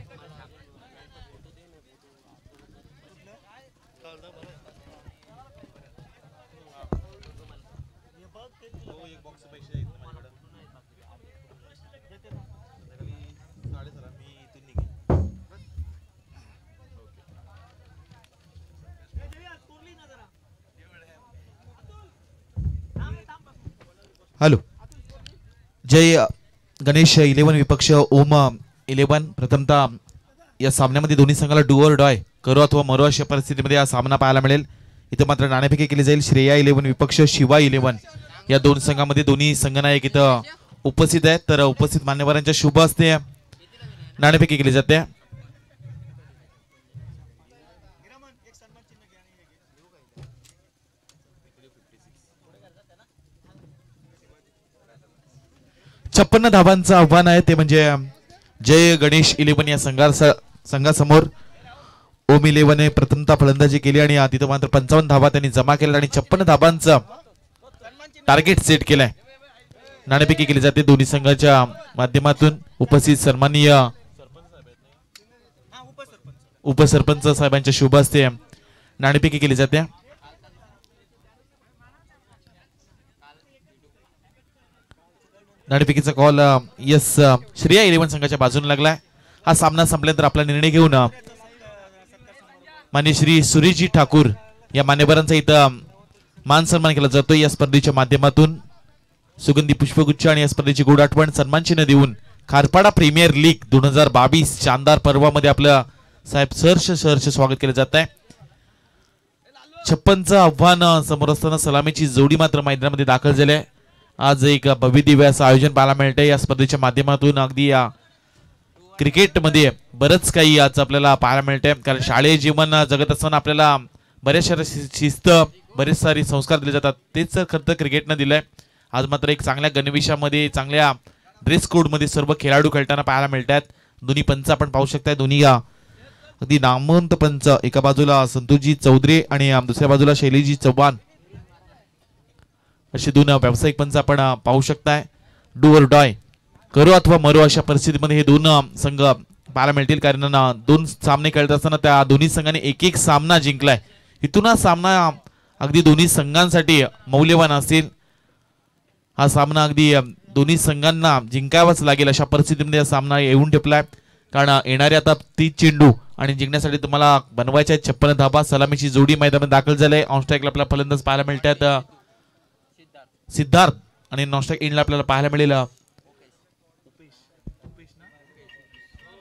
हॅलो. जय गणेश 11 विपक्ष ओम 11. प्रथमतः या सामन्यामध्ये दोन्ही संघाला डू ऑर डाय करो अथवा मरो अशा परिस्थितीमध्ये हा सामना पाहायला मिळेल. इथं मात्र नाणेफेकी केली जाईल. श्रेया 11 विपक्ष शिवा 11 या दोन संघामध्ये दोन्ही संघनायक इथं उपस्थित आहेत. तर उपस्थित मान्यवरांच्या शुभ हस्ते नाणेफेकी केली जाते. छप्पन्न धावांचं आव्हान आहे, ते म्हणजे जय गणेश 11 या संघासमोर. ओम 11 प्रथमतः फलंदाजी केली आणि तिथं मात्र 55 धावा त्यांनी जमा केल्या आणि 56 धावांचं टार्गेट सेट केलंय. नाणेफेकी केली जाते दोन्ही संघाच्या माध्यमातून. उपस्थित सन्माननीय उपसरपंच साहेबांच्या शुभ हस्ते नाणेफेकी केली जाते. नाणेफेकीचा कॉल यस श्रेया 11 संघाच्या बाजूने लागलाय. हा सामना संपल्यानंतर आपला निर्णय घेऊन मान्य श्री सुरेशजी ठाकूर या मान्यवरांचा इथं मान सन्मान केला जातो. या स्पर्धेच्या माध्यमातून सुगंधी पुष्पगुच्छ आणि या स्पर्धेची गोड आठवण सन्मान चिन्ह देऊन खारपाडा प्रीमियर लीग 2022 शानदार पर्वामध्ये आपलं साहेब सहर्ष स्वागत केलं जात आहे. 56चं आव्हान समोर असताना सलामीची जोडी मात्र मैदानामध्ये दाखल झाली आहे. आज एक भव्य दिव्य असं आयोजन पाहायला मिळतंय या स्पर्धेच्या माध्यमातून. अगदी या क्रिकेटमध्ये बरंच काही आज आपल्याला पाहायला मिळतंय, कारण शालेय जीवन जगत असताना आपल्याला बऱ्याचशा शिस्त बरेच सारे संस्कार दिले जातात. तेच खरं तर क्रिकेटनं दिलंय. आज मात्र एक चांगल्या गणवेशामध्ये चांगल्या ड्रेस कोडमध्ये सर्व खेळाडू खेळताना पाहायला मिळतात. दोन्ही पंच आपण पाहू शकताय, दोन्ही अगदी नामवंत पंच. एका बाजूला संतोषजी चौधरी आणि दुसऱ्या बाजूला शैलीजी चव्हाण असे दोन व्यावसायिक पंच आपण पाहू शकताय. डू ऑर डाय करो अथवा मरो अशा परिस्थितीमध्ये हे दोन संघ पाहायला मिळतील, कारण दोन सामने खेळत असताना त्या दोन्ही संघांनी एक एक सामना जिंकलाय. इथून हा सामना अगदी दोन्ही संघांसाठी मौल्यवान असेल. हा सामना अगदी दोन्ही संघांना जिंकावाच लागेल अशा परिस्थितीमध्ये हा सामना येऊन ठेपलाय, कारण येणारे आता 30 चेंडू आणि जिंकण्यासाठी तुम्हाला बनवायच्या 56 धाबा. सलामीची जोडी मैदानात दाखल झाले. ऑन स्ट्राईकला आपला फलंदाज पाहायला मिळतात सिद्धार्थ आणि नॉस्टॅक एंडला आपल्याला पाहायला मिळेल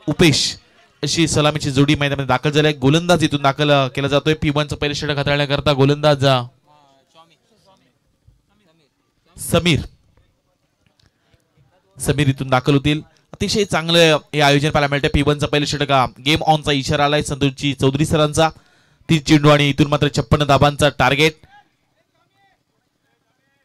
उपेश अशी सलामीची जोडी मैदानामध्ये दाखल झाली आहे. गोलंदाज इथून दाखल केला जातोय. P1चं पहिले षटक हाताळण्याकरता गोलंदाज समीर इथून दाखल होतील. अतिशय चांगलं हे आयोजन पाहायला मिळते. P1चं पहिले षटक गेम ऑनचा इशारा आलाय संतोषजी चौधरी सरांचा. 3 चेंडू आणि इथून मात्र 56 धाबांचा टार्गेट.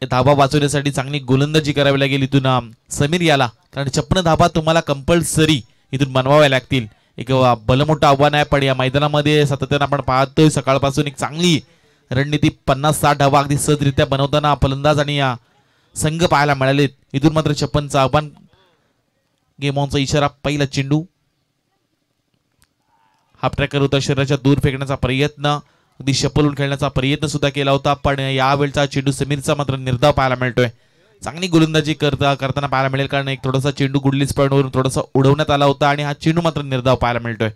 धाबा वाचवण्यासाठी चांगली गोलंदाजी करावी लागेल इथून समीर याला, कारण 56 धाबा तुम्हाला कंपल्सरी इथून बनवाव्या लागतील. एक भलं आव्हान आहे, पण या मैदानामध्ये सातत्यानं आपण पाहतोय सकाळपासून एक चांगली रणनीती 50-60 धाबा अगदी सहजरित्या बनवताना फलंदाज आणि संघ पाहायला मिळालेत. इथून मात्र 56चं आव्हान. गेम ऑनचा इशारा. पहिला चेंडू हाफ ट्रॅकर होता. शरीराच्या दूर फेकण्याचा प्रयत्न, अगदी शपलून खेळण्याचा प्रयत्न सुद्धा केला होता, पण यावेळचा चेंडू समीरचा मात्र निर्धाव पाहायला मिळतोय. चांगली गोलंदाजी करताना पाहायला मिळेल, कारण एक थोडासा चेंडू गुडलीच पॉईंटवरून थोडासा उडवण्यात आला होता आणि हा चेंडू मात्र निर्धाव पाहायला मिळतोय.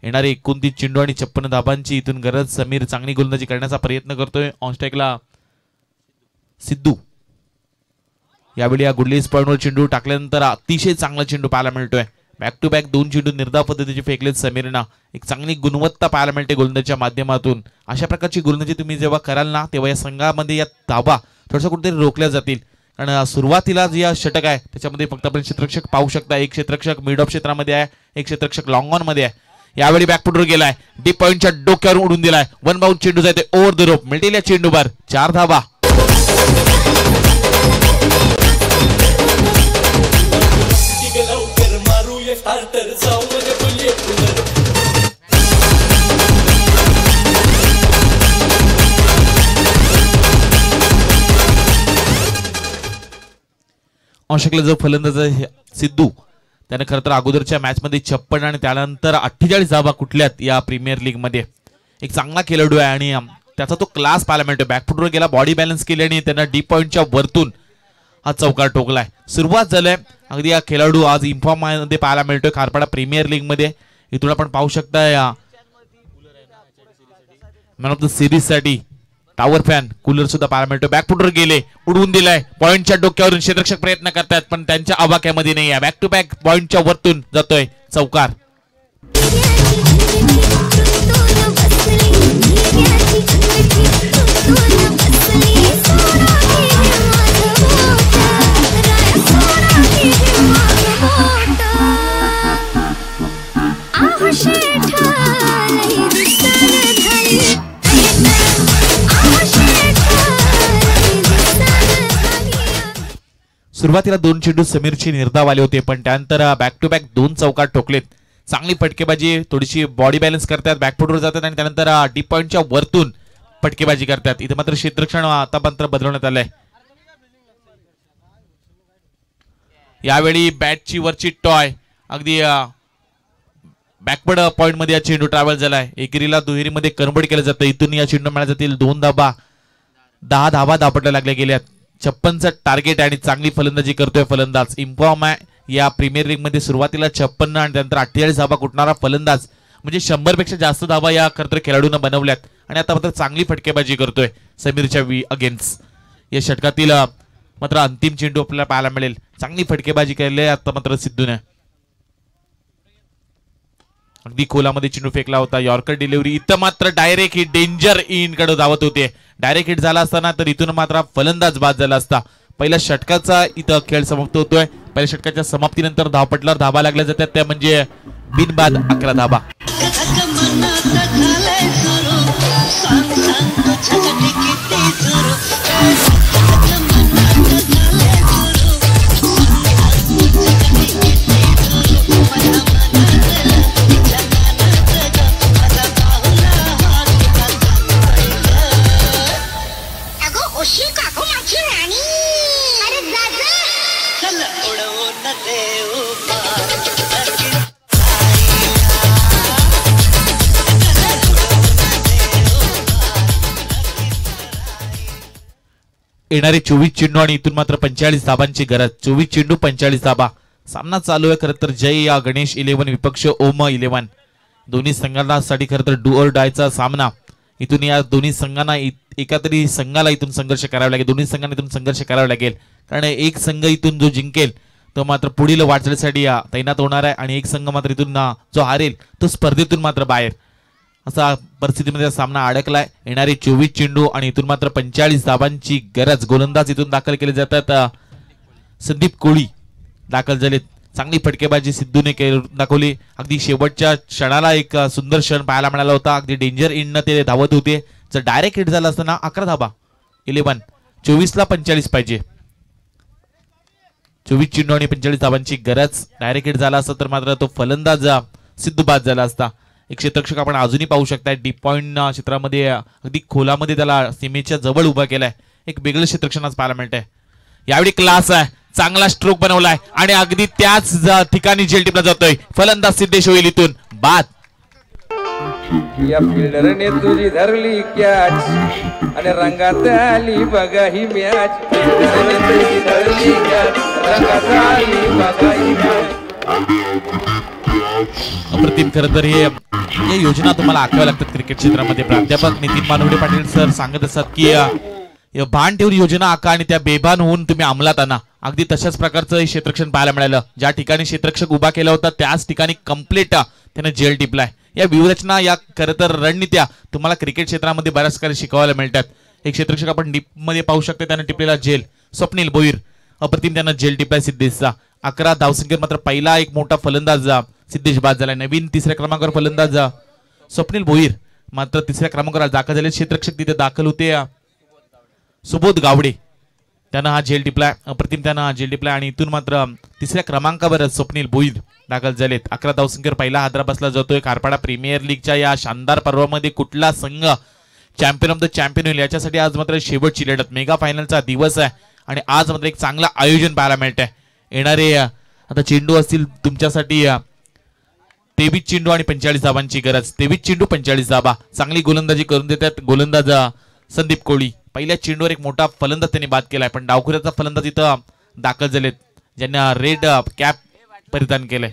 येणारे 29 चेंडू आणि 56 धाबांची इथून गरज. समीर चांगली गोलंदाजी करण्याचा प्रयत्न करतोय. ऑनस्ट्राईकला सिद्धू. यावेळी या गुडलीज पॉईंटवर चेंडू टाकल्यानंतर अतिशय चांगला चेंडू पाहायला मिळतोय. बॅक टू बॅक 2 चेंडू निर्धाव पद्धतीचे फेकलेत समीरनं. एक चांगली गुणवत्ता पाहायला मिळते गोलंदाजीच्या माध्यमातून. अशा प्रकारची गोलंदाजी तुम्ही जेव्हा कराल ना, तेव्हा या संघामध्ये या धाबा थोडंसं कुठेतरी रोखल्या जातील. कारण सुरुवातीला जे क्षेत्ररक्षक आहे त्याच्यामध्ये फक्त आपण क्षेत्ररक्षक पाहू शकता. एक क्षेत्ररक्षक मिड ऑफ क्षेत्रामध्ये आहे, एक क्षेत्ररक्षक लॉंग ऑन मध्ये आहे. यावेळी बॅकफुटवर गेलाय, डीप पॉईंटच्या डोक्यावर उडून दिलाय. 1 बाउंड चेंडू जाते ओव्हर द रोप. मिळतील या चेंडूवर 4 धाबा. औषकला जो फलंदाज सिद्धू त्याने खरं तर अगोदरच्या मॅच मध्ये 56 आणि त्यानंतर 48 धाबा कुठल्यात या प्रीमियर लीग मध्ये. एक चांगला खेळाडू आहे आणि त्याचा तो क्लास पाहायला मिळतो. बॅकफुटवर गेला, बॉडी बॅलन्स केली आणि त्यांना डीप पॉईंटच्या वरतून हा चौकार ठोकलाय. सुरुवात झालाय. अगदी हा खेळाडू आज इन्फॉर्म मध्ये पाहायला मिळतोय खारपाडा प्रीमियर लीग मध्ये. इथून आपण पाहू शकता या मॅन ऑफ द सिरीज साठी टॉवर फॅन कूलर सुद्धा पाहायला मिळतो. बॅकफुटवर गेले, उडवून दिलाय. पॉईंटच्या डोक्यावरून क्षेत्ररक्षक प्रयत्न करतात, पण त्यांच्या आवाक्यामध्ये नाही आहे. बॅक टू बॅक पॉईंटच्या वरतून जातोय चौकार. सुरुवातीला 2 चेंडू समीरची निर्धाव आले होते, पण त्यानंतर बॅक टू बॅक 2 चौकार ठोकलेत. चांगली फटकेबाजी, थोडीशी बॉडी बॅलन्स करतात, बॅकफुटवर जातात आणि त्यानंतर डीप पॉईंटच्या वरतून फटकेबाजी करतात. इथे मात्र क्षेत्ररक्षण आता मात्र बदलवण्यात आलंय. यावेळी बॅटची वरची टॉय अगदी बॅकवर्ड पॉइंट मध्ये या चेंडू ट्रॅव्हल झालाय. एकेरीला दुहेरीमध्ये कन्व्हर्ट केलं जातं. इथून या चेंडू मिळाल्या जातील 2 धाबा. 10 धाबा दापटल्या लागल्या गेल्यात. 56चं टार्गेट आणि चांगली फलंदाजी करतोय फलंदाज. इन्फॉर्म आहे या प्रीमियर लीग मध्ये. सुरुवातीला 56 आणि त्यानंतर 48 धाबा कुटणारा फलंदाज, म्हणजे 100 पेक्षा जास्त धाबा या खरतर खेळाडूंना बनवल्यात आणि आता मात्र चांगली फटकेबाजी करतोय समीरच्या अगेन्स्ट. या षटकातील मात्र अंतिम चेंडू आपल्याला पाहायला मिळेल. चांगली फटकेबाजी केली आता मात्र सिद्धूने. अगदी खोलामध्ये चेंडू फेकला होता. Yorker delivery. इथं मात्र डायरेक्ट हिट डेंजर इन कडे धावत होते. डायरेक्ट हिट झाला असताना तर इथून मात्र फलंदाज बाद झाला असता. पहिल्या षटकाचा इथं खेळ समाप्त होतोय. पहिल्या षटकाच्या समाप्तीनंतर धावपटल्यावर धाबा लागल्या जातात, त्या म्हणजे बिनबाद 11 धाबा. येणारे 24 चेंडू आणि इथून मात्र 45 धाबांची गरज. 24 चेंडू 45 धाबा. सामना चालू आहे खरं तर जय या गणेश 11 विपक्ष ओम 11. दोन्ही संघांसाठी खरं तर डू ऑर डायचा सामना. इथून या दोन्ही संघांना एका तरी संघाला इथून संघर्ष करावा लागेल, दोन्ही संघांना इथून संघर्ष करावा लागेल, कारण एक संघ इथून जो जिंकेल तो मात्र पुढील वाटचालीसाठी तैनात होणार आहे आणि एक संघ मात्र इथून जो हारेल तो स्पर्धेतून मात्र बाहेर, असा परिस्थितीमध्ये सामना अडकलाय. येणारे 24 चेंडू आणि इथून मात्र 45 धावांची गरज. गोलंदाज इथून दाखल केले जातात. संदीप कोळी दाखल झालेत. चांगली फटकेबाजी सिद्धूने दाखवली. अगदी शेवटच्या क्षणाला एक सुंदर क्षण पाहायला मिळाला होता. अगदी डेंजर इननं ते धावत होते. जर डायरेक्ट हिट झाला असताना 11 धाबा 11 24ला 45 पाहिजे. 24 चेंडू आणि 45 धावांची गरज. डायरेक्ट हिट झाला असता तर मात्र तो फलंदाज सिद्धू बाद झाला असता. एक क्षेत्ररक्षक आपण अजूनही पाहू शकताय. डीप पॉइंट क्षेत्रामध्ये अगदी खोलामध्ये त्याला सीमेच्या जवळ उभा केलाय. एक वेगळं क्षेत्ररक्षण आज पाहायला मिळतंय. यावेळी क्लास आहे. चांगला स्ट्रोक बनवलाय आणि अगदी त्याच ठिकाणी झेल टिपला जातोय. फलंदाज सिद्धेश होईल इथून बाद. या फिल्डरने तुझी धरली कॅच आणि रंगात आली बघा ही मॅच. फिल्डरने तुझी धरली कॅच, रंगात आली बघा ही मॅच. अप्रतिम. खरं तर हे योजना तुम्हाला आखाव्या लागतात क्रिकेट क्षेत्रामध्ये. प्राध्यापक नितीन मानवडे पाटील सर सांगत असतात की भान ठेवून योजना आखा आणि त्या बेभान होऊन तुम्ही अंमलात आणा. अगदी तशाच प्रकारचं हे क्षेत्ररक्षण पाहायला मिळालं. ज्या ठिकाणी क्षेत्ररक्षक उभा केला होता त्याच ठिकाणी कम्प्लीट त्याने जेल टिपलाय. या व्यूहरचना, या खरं तर रणनीत्या तुम्हाला क्रिकेट क्षेत्रामध्ये बऱ्याच काही शिकवायला मिळतात. एक क्षेत्ररक्षक आपण डीप मध्ये पाहू शकतो. त्याने टिपलेला जेल. स्वप्नील भोईर अप्रतिम त्यानं जेल टिपलाय सिद्धेशचा. 11 धावसंख्येत मात्र पहिला एक मोठा फलंदाज सिद्धेश बाद झालाय. नवीन 3ऱ्या क्रमांकावर फलंदाज स्वप्नील भोईर मात्र 3ऱ्या क्रमांकावर दाखल झाले. क्षेत्ररक्षक तिथे दाखल होते सुबोध गावडे. त्यानं हा झेल टिपलाय. अप्रतिम त्यानं हा झेल टिपलाय आणि इथून मात्र 3ऱ्या क्रमांकावर स्वप्नील भोईर दाखल झालेत. 11 धावसंख्येवर पहिला हादरा बसला जातोय. खारपाडा प्रीमियर लीगच्या या शानदार पर्वामध्ये कुठला संघ चॅम्पियन ऑफ द चॅम्पियन होईल याच्यासाठी आज मात्र शेवटची लढत. मेगा फायनलचा दिवस आहे आणि आज मात्र एक चांगलं आयोजन पाहायला मिळतंय. येणारे आता चेंडू असतील तुमच्यासाठी 23 चेंडू आणि 45 धावांची गरज. 23 चेंडू 45 धावा. चांगली गोलंदाजी करून देतात गोलंदाज संदीप कोळी. पहिल्या चेंडूवर एक मोठा फलंदाज त्यांनी बाद केलाय, पण डावखुऱ्याचा फलंदाज इथं दाखल झालेत ज्यांना रेड कॅप परिधान केलंय.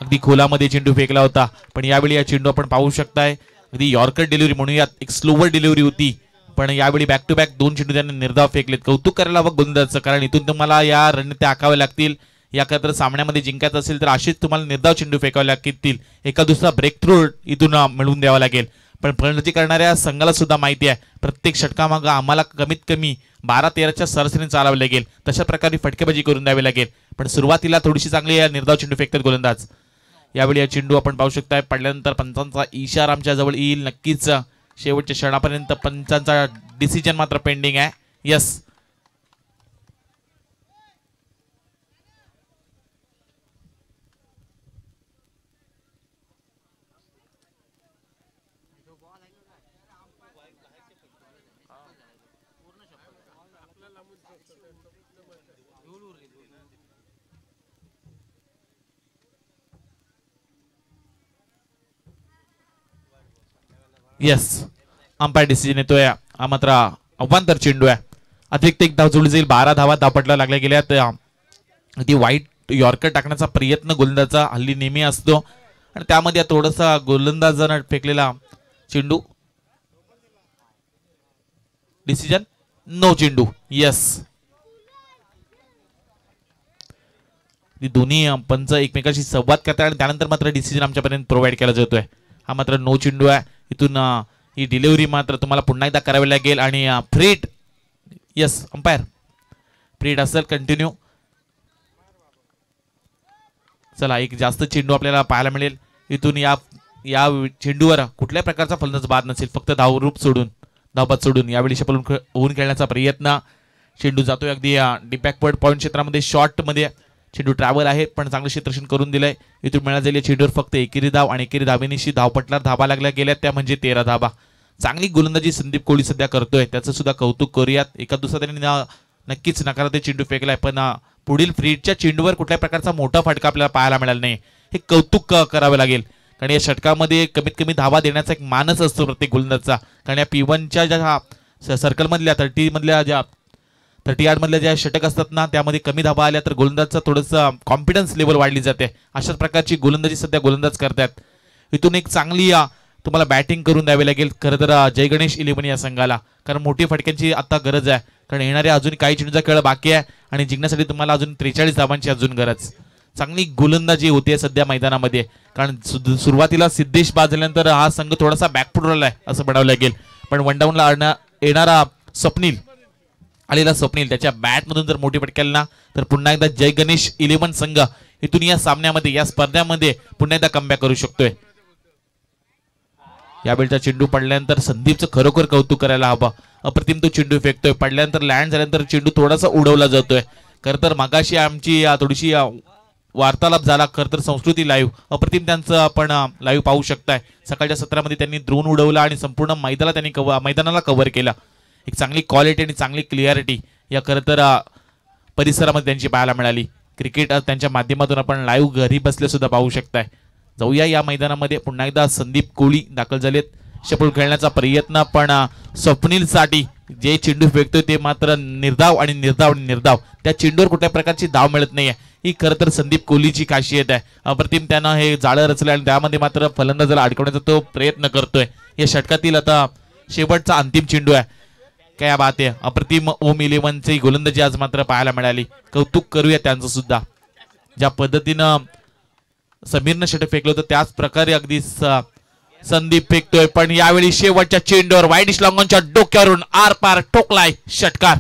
अगदी खोलामध्ये चेंडू फेकला होता, पण यावेळी हा चेंडू आपण पाहू शकताय अगदी यॉर्कर डिलिव्हरी म्हणूयात, एक स्लोवर डिलिव्हरी होती, पण यावेळी बॅक टू बॅक 2 चेंडू त्यांनी निर्धाव फेकलेत. कौतुक करायला हवं गोलंदाजाचं, कारण इथून तुम्हाला या रणनीत्या आखाव्या लागतील. याकरता सामन्यामध्ये जिंकायचं असेल तर अशीच तुम्हाला निर्धाव चेंडू फेकावे लागतील. एका दुसरा ब्रेक थ्रू इथून मिळवून द्यावा लागेल. पण फलंदाजी करणाऱ्या संघाला सुद्धा माहिती आहे प्रत्येक षटकामागं आम्हाला कमीत कमी 12-13च्या सरासरीने चालावे लागेल. तशा प्रकारे फटकेबाजी करून द्यावी लागेल. पण सुरुवातीला थोडीशी चांगली निर्धाव चेंडू फेकतात गोलंदाज. यावेळी हा चेंडू आपण पाहू शकताय पडल्यानंतर पंचांचा इशारा आमच्या जवळ येईल. नक्कीच शेवटच्या क्षणापर्यंत पंचांचा डिसिजन मात्र पेंडिंग आहे. यस, येस, अंपायर डिसिजन येतोय. हा मात्र अवांतर चेंडू आहे. अतिरिक्त एक धाव जोडली जाईल. 12 धावा धावपटला लागल्या गेल्यात. ती वाईट यॉर्कर टाकण्याचा प्रयत्न गोलंदाजाचा हल्ली नेहमी असतो आणि त्यामध्ये थोडासा गोलंदाजानं फेकलेला चेंडू. डिसिजन नो चेंडू. येस, दोन्ही पंच एकमेकांशी संवाद करतात आणि त्यानंतर मात्र डिसिजन आमच्यापर्यंत प्रोव्हाइड केला जातोय. हा मात्र नो चेंडू आहे. इथून ही डिलिव्हरी मात्र तुम्हाला पुन्हा एकदा करावी लागेल आणि फ्रीट. यस, अंपायर फ्रीट असेल. कंटिन्यू. चला, एक जास्त चेंडू आपल्याला पाहायला मिळेल. इथून या चेंडूवर कुठल्याही प्रकारचा फलंदाज बाद नसेल, फक्त धावबाद सोडून यावेळी शपल होऊन खेळण्याचा प्रयत्न. चेंडू जातोय अगदी डीप बॅकवर्ड पॉईंट क्षेत्रामध्ये. शॉर्ट मध्ये चेंडू ट्रॅव्हल आहे, पण चांगलं क्षेत्ररक्षण करून दिलंय. इथून मिळाल्या जाईल चेंडूवर फक्त एकेरी धाव आणि एकेरी धावेनिशी धावपटला धावा लागल्या गेल्या त्या म्हणजे 13 धावा. चांगली गोलंदाजी संदीप कोळी सध्या करतोय, त्याचं सुद्धा कौतुक करूयात. एका दुसरा त्यांनी नक्कीच नकारात्मक चेंडू फेकलाय, पण पुढील फ्रीडच्या चेंडूवर कुठल्याही प्रकारचा मोठा फटका आपल्याला पाहायला मिळाला नाही. हे कौतुक करावं लागेल, कारण या षटकामध्ये कमीत कमी धावा देण्याचा एक मानस असतो प्रत्येक गोलंदाजचा. कारण या P1च्या ज्या सर्कलमधल्या 30 यार्ड मधल्या ज्या षटक असतात ना, त्यामध्ये कमी धावा आल्या तर गोलंदाजचा थोडंसं कॉन्फिडन्स लेवल वाढली जाते. अशाच प्रकारची गोलंदाजी सध्या गोलंदाज करतात. इथून एक चांगली तुम्हाला बॅटिंग करून द्यावी लागेल खरं तर जय गणेश 11 या संघाला, कारण मोठी फटक्यांची आता गरज आहे, कारण येणाऱ्या अजून काही चेंडूचा खेळ बाकी आहे आणि जिंकण्यासाठी तुम्हाला अजून 43 धावांची अजून गरज. चांगली गोलंदाजी होते सध्या मैदानामध्ये, कारण सुरुवातीला सिद्धेश बाद झाल्यानंतर हा संघ थोडासा बॅकफुट राहिला आहे असं म्हणावं लागेल. पण वनडाऊनला येणारा स्वप्नील आलेला स्वप्नील त्याच्या बॅटमधून जर मोठी फटकेल ना तर पुन्हा एकदा जय गणेश 11 संघ इथून या सामन्यामध्ये या स्पर्धेमध्ये पुन्हा एकदा कमबॅक करू शकतोय. यावेळचा चेंडू पडल्यानंतर संदीपचं खरोखर कौतुक करायला हवं. अप्रतिम तो चेंडू फेकतोय, पडल्यानंतर लँड झाल्यानंतर चेंडू थोडासा उडवला जातोय. खरं तर मागाशी आमची थोडीशी वार्तालाप झाला, खरं तर संस्कृती लाईव्ह अप्रतिम त्यांचं आपण लाईव्ह पाहू शकताय. सकाळच्या सत्रामध्ये त्यांनी ड्रोन उडवला आणि संपूर्ण मैदानाला कव्हर केला. एक चांगली क्वालिटी आणि चांगली क्लिअरिटी या खरं तर परिसरामध्ये त्यांची पाहायला मिळाली. क्रिकेट त्यांच्या माध्यमातून आपण लाईव्ह घरी बसले सुद्धा पाहू शकताय. जाऊया या मैदानामध्ये. पुन्हा एकदा संदीप कोळी दाखल झालेत षटपट खेळण्याचा प्रयत्न, पण स्वप्नीलसाठी जे चेंडू फेकतोय ते मात्र निर्धाव आणि निर्धाव आणि निर्धाव, त्या चेंडूवर कुठल्या प्रकारची धाव मिळत नाहीये. ही खरं तर संदीप कोहलीची खासियत आहे. अप्रतिम त्यानं हे जाळं रचलं आणि त्यामध्ये मात्र फलंदाजाला अडकवण्याचा तो प्रयत्न करतोय. या षटकातील आता शेवटचा अंतिम चेंडू आहे. काय बात आहे, अप्रतिम ओम 11ची गोलंदाजी आज मात्र पाहायला मिळाली. कौतुक करूया त्यांचं सुद्धा. ज्या पद्धतीनं समीरनं षटक फेकलं होतं त्याच प्रकारे अगदी संदीप फेकतोय, पण यावेळी शेवटच्या चेंडूवर वाईडिश लॉंगॉनच्या डोक्यावरून आर पार ठोकलाय षटकार.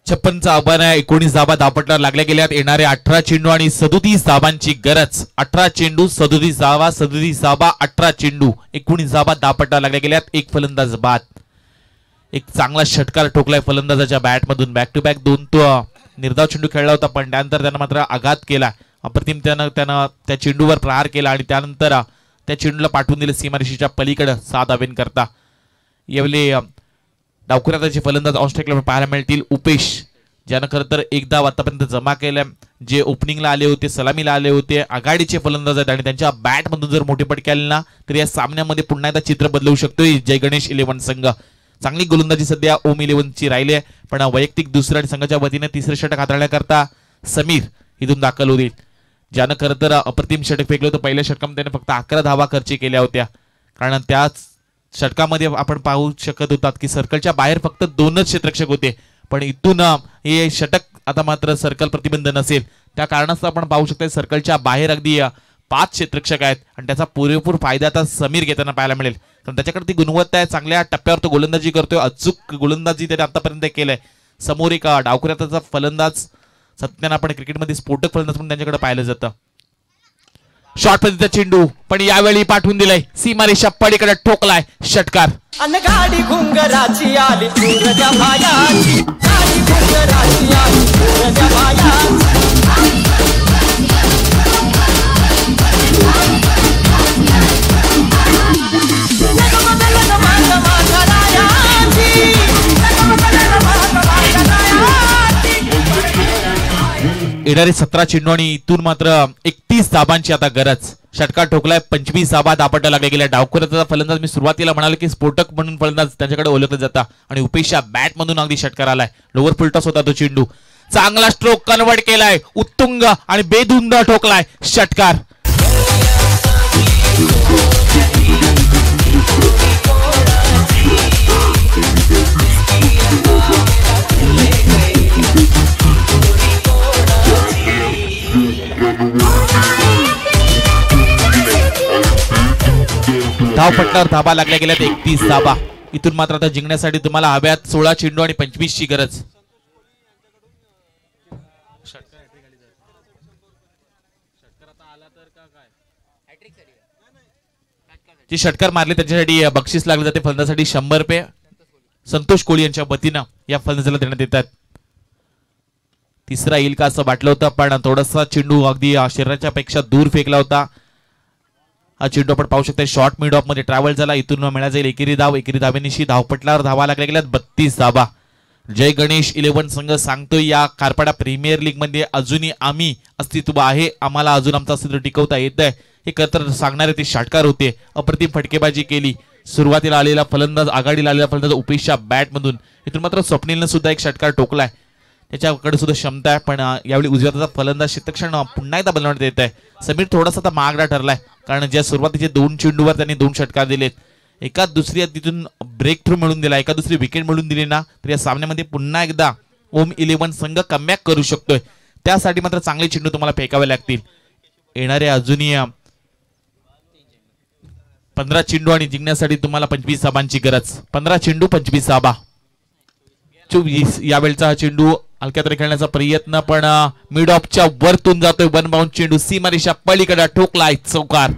छप्पनचा आव्हान आहे. 19 धाबा धापटला लागल्या गेल्यात. येणारे 18 चेंडू आणि 37 धाबांची गरज. 18 चेंडू 37 धावा, 37 धाबा 18 चेंडू 19 धाबा धापटला लागल्या गेल्यात. एक फलंदाज बाद. एक चांगला षटकार ठोकलाय फलंदाजाच्या बॅटमधून. बॅक टू बॅक 2 तो निर्धाव चेंडू खेळला होता, पण त्यानंतर त्यानं मात्र आघात केला. अप्रतिम त्यानं त्या चेंडूवर प्रहार केला आणि त्यानंतर त्या चेंडूला पाठवून दिले सीमारेषेच्या पलीकडे 6 धावेन करता. यावेळी डावखुऱ्याचे फलंदाज ऑस्ट्रेलियाला पाहायला मिळतील. उपेश ज्यानं खरं तर एक धाव आतापर्यंत जमा केल्या. जे ओपनिंगला आले होते, सलामीला आले होते, आघाडीचे फलंदाज आहेत आणि त्यांच्या बॅटमधून जर मोठी पट केली ना तर या सामन्यामध्ये पुन्हा एकदा चित्र बदलू शकतोय जय गणेश 11 संघ. चांगली गोलंदाजी सध्या ओम 11ची राहिली आहे, पण वैयक्तिक दुसऱ्या आणि संघाच्या वतीने तिसरे षटक हाताळण्याकरता समीर इथून दाखल होतील, ज्यानं खरं तर अप्रतिम षटक फेकलं होतं. पहिल्या षटकामध्ये त्याने फक्त 11 धावा खर्च केल्या होत्या, कारण त्याच षटकामध्ये आपण पाहू शकत होतात की सर्कलच्या बाहेर फक्त 2च क्षेत्ररक्षक होते, पण इथून हे षटक आता मात्र सर्कल प्रतिबंध नसेल त्या कारणास्तव आपण पाहू शकतो सर्कलच्या बाहेर अगदी 5 क्षेत्ररक्षक आहेत आणि त्याचा पुरेपूर फायदा आता समीर घेताना पाहायला मिळेल, कारण त्याच्याकडे ती गुणवत्ता आहे. चांगल्या टप्प्यावर तो गोलंदाजी करतोय, अचूक गोलंदाजी त्याने आतापर्यंत केलंय. समोर एक डावखुऱ्याचा फलंदाज सत्यानं आपण क्रिकेटमध्ये स्फोटक फलंदाज म्हणून त्यांच्याकडे पाहिलं जातं. शॉर्ट पद्धतीचा चेंडू पण यावेळी पाठवून दिलाय सीमारेषा पलीकडे ठोकलाय षटकार. गाडी घुंगराची आली सूरजा भायाची, गाडी घुंगराची आली सूरजा भायाची. येणारे 17 चेंडू आणि इथून मात्र 31 धाबांची आता गरज. षटकार ठोकलाय. 25 धाबा धापटा लागल्या गेल्या. डावखुऱ्याचा फलंदाज मी सुरुवातीला म्हणालो की स्फोटक म्हणून फलंदाज त्यांच्याकडे ओळखलं जातं आणि उपेशच्या बॅट मधून अगदी षटकार आलाय. लोअर फुलटॉस होता तो चेंडू. चांगला स्ट्रोक कन्वर्ट केलाय. उत्तुंग आणि बेधुंद ठोकलाय षटकार. धावपट्ट्यावर धाबा लागल्या गेल्यात. 31 धाबा. इथून मात्र आता जिंकण्यासाठी तुम्हाला हव्यात 16 चेंडू आणि 25 ची गरज. जे षटकार मारले त्याच्यासाठी बक्षीस लागले जाते फलंदाजासाठी 100 रुपये. संतोष कोळी यांच्या वतीनं या फलंदाजाला देण्यात येतात. तिसरा येईल का असं वाटलं होतं, पण थोडासा चेंडू अगदी शरीराच्या पेक्षा दूर फेकला होता. हा चेंडू आपण पाहू शकता शॉर्ट मिड ऑफ मध्ये ट्रॅव्हल झाला. इथून मिळाला जाईल एकेरी धाव. एकेरी धावेनिशी धावपटलावर धावा लागल्या गेल्यात 32 धावा. जय गणेश 11 संघ सांगतोय या खारपाडा प्रीमियर लीग मध्ये अजूनही आम्ही अस्तित्व आहे, आम्हाला अजून आमचं अस्तित्व टिकवता येत आहे हे खरं सांगणारे ते षटकार होते. अप्रतिम फटकेबाजी केली. सुरुवातीला आलेला फलंदाज आघाडीला आलेला फलंदाज उपेशच्या बॅटमधून इथून मात्र स्वप्नीलनं सुद्धा एक षटकार टोकलाय. त्याच्याकडे सुद्धा क्षमता आहे, पण यावेळी उजव्या हाताचा फलंदाज क्षेत्रक्षण पुन्हा एकदा बनवण्यात येत आहे. समीर थोडासा आता महागडा ठरलाय, कारण ज्या सुरुवातीचे 2 चेंडूवर त्यांनी 2 षटकार दिलेत. एका दुसरी तिथून ब्रेक थ्रू मिळून दिला, एका दुसरी विकेट मिळून दिली ना, तर या सामन्यामध्ये पुन्हा एकदा ओम 11 संघ कमबॅक करू शकतोय. त्यासाठी मात्र चांगले चेंडू तुम्हाला फेकावे लागतील. येणारे अजूनही 15 चेंडू आणि जिंकण्यासाठी तुम्हाला 25 धाबांची गरज. 15 चेंडू 25 धाबा. 24 यावेळचा हा चेंडू हलक्या तरी खेळण्याचा प्रयत्न, पण मिड ऑफच्या वरतून जातोय. वन बाउंड चेंडू सीमारेषा पलीकडे ठोकलाय चौकार.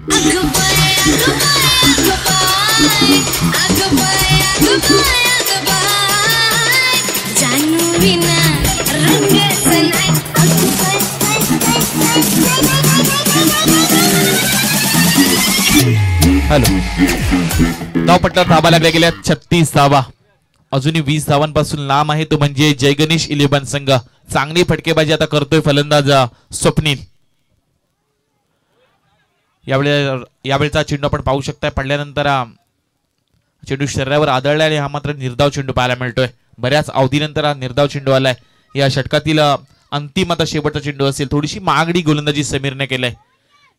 हॅलो, धावपट्ट्यावर धाबा लागल्या गेल्या 36 धावा. अजूनही 20 धावांपासून लांब आहे तो म्हणजे जय गणेश 11 संघ. चांगली फटकेबाजी आता करतोय फलंदाज स्वप्नील. यावेळेचा चेंडू आपण पाहू शकताय. पडल्यानंतर चेंडू शरीरावर आदळला आणि हा मात्र निर्धाव चेंडू पाहायला मिळतोय. बऱ्याच अवधीनंतर हा निर्धाव चेंडू आलाय. या षटकातील अंतिम आता शेवटचा चेंडू असेल. थोडीशी महागडी गोलंदाजी समीरने केलाय.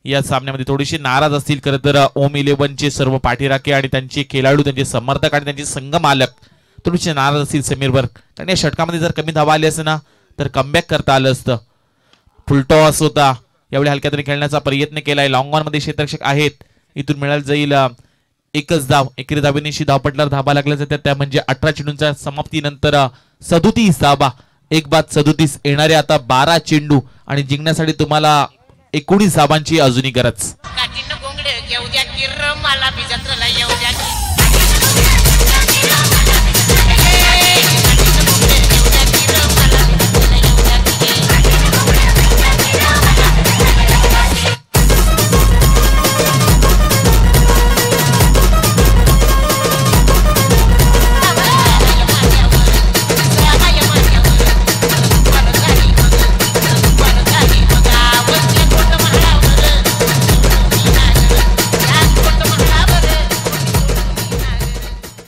या सामन्यामध्ये थोडीशी नाराज असतील खरं तर ओम 11चे सर्व पाठीराखे आणि त्यांचे खेळाडू, त्यांचे समर्थक आणि त्यांचे संघ मालक थोडीशी नाराज असतील समीरवर. कारण या षटकामध्ये जर कमी धावा आली असते ना तर कमबॅक करता आलं असतं. फुलटॉस होता. यावेळी हलक्या तरी खेळण्याचा प्रयत्न केलाय. लॉंग ऑन मध्ये क्षेत्ररक्षक आहेत. इथून मिळाल जाईल एकच धाव. एकेरी धावेनिशी धावपटल्यावर धाबा लागल्या जातात. त्या म्हणजे 18 चेंडूंच्या समाप्तीनंतर 37 धाबा. 1/37. येणारे आता 12 चेंडू आणि जिंकण्यासाठी तुम्हाला 19 धाबांची अजूनही गरज.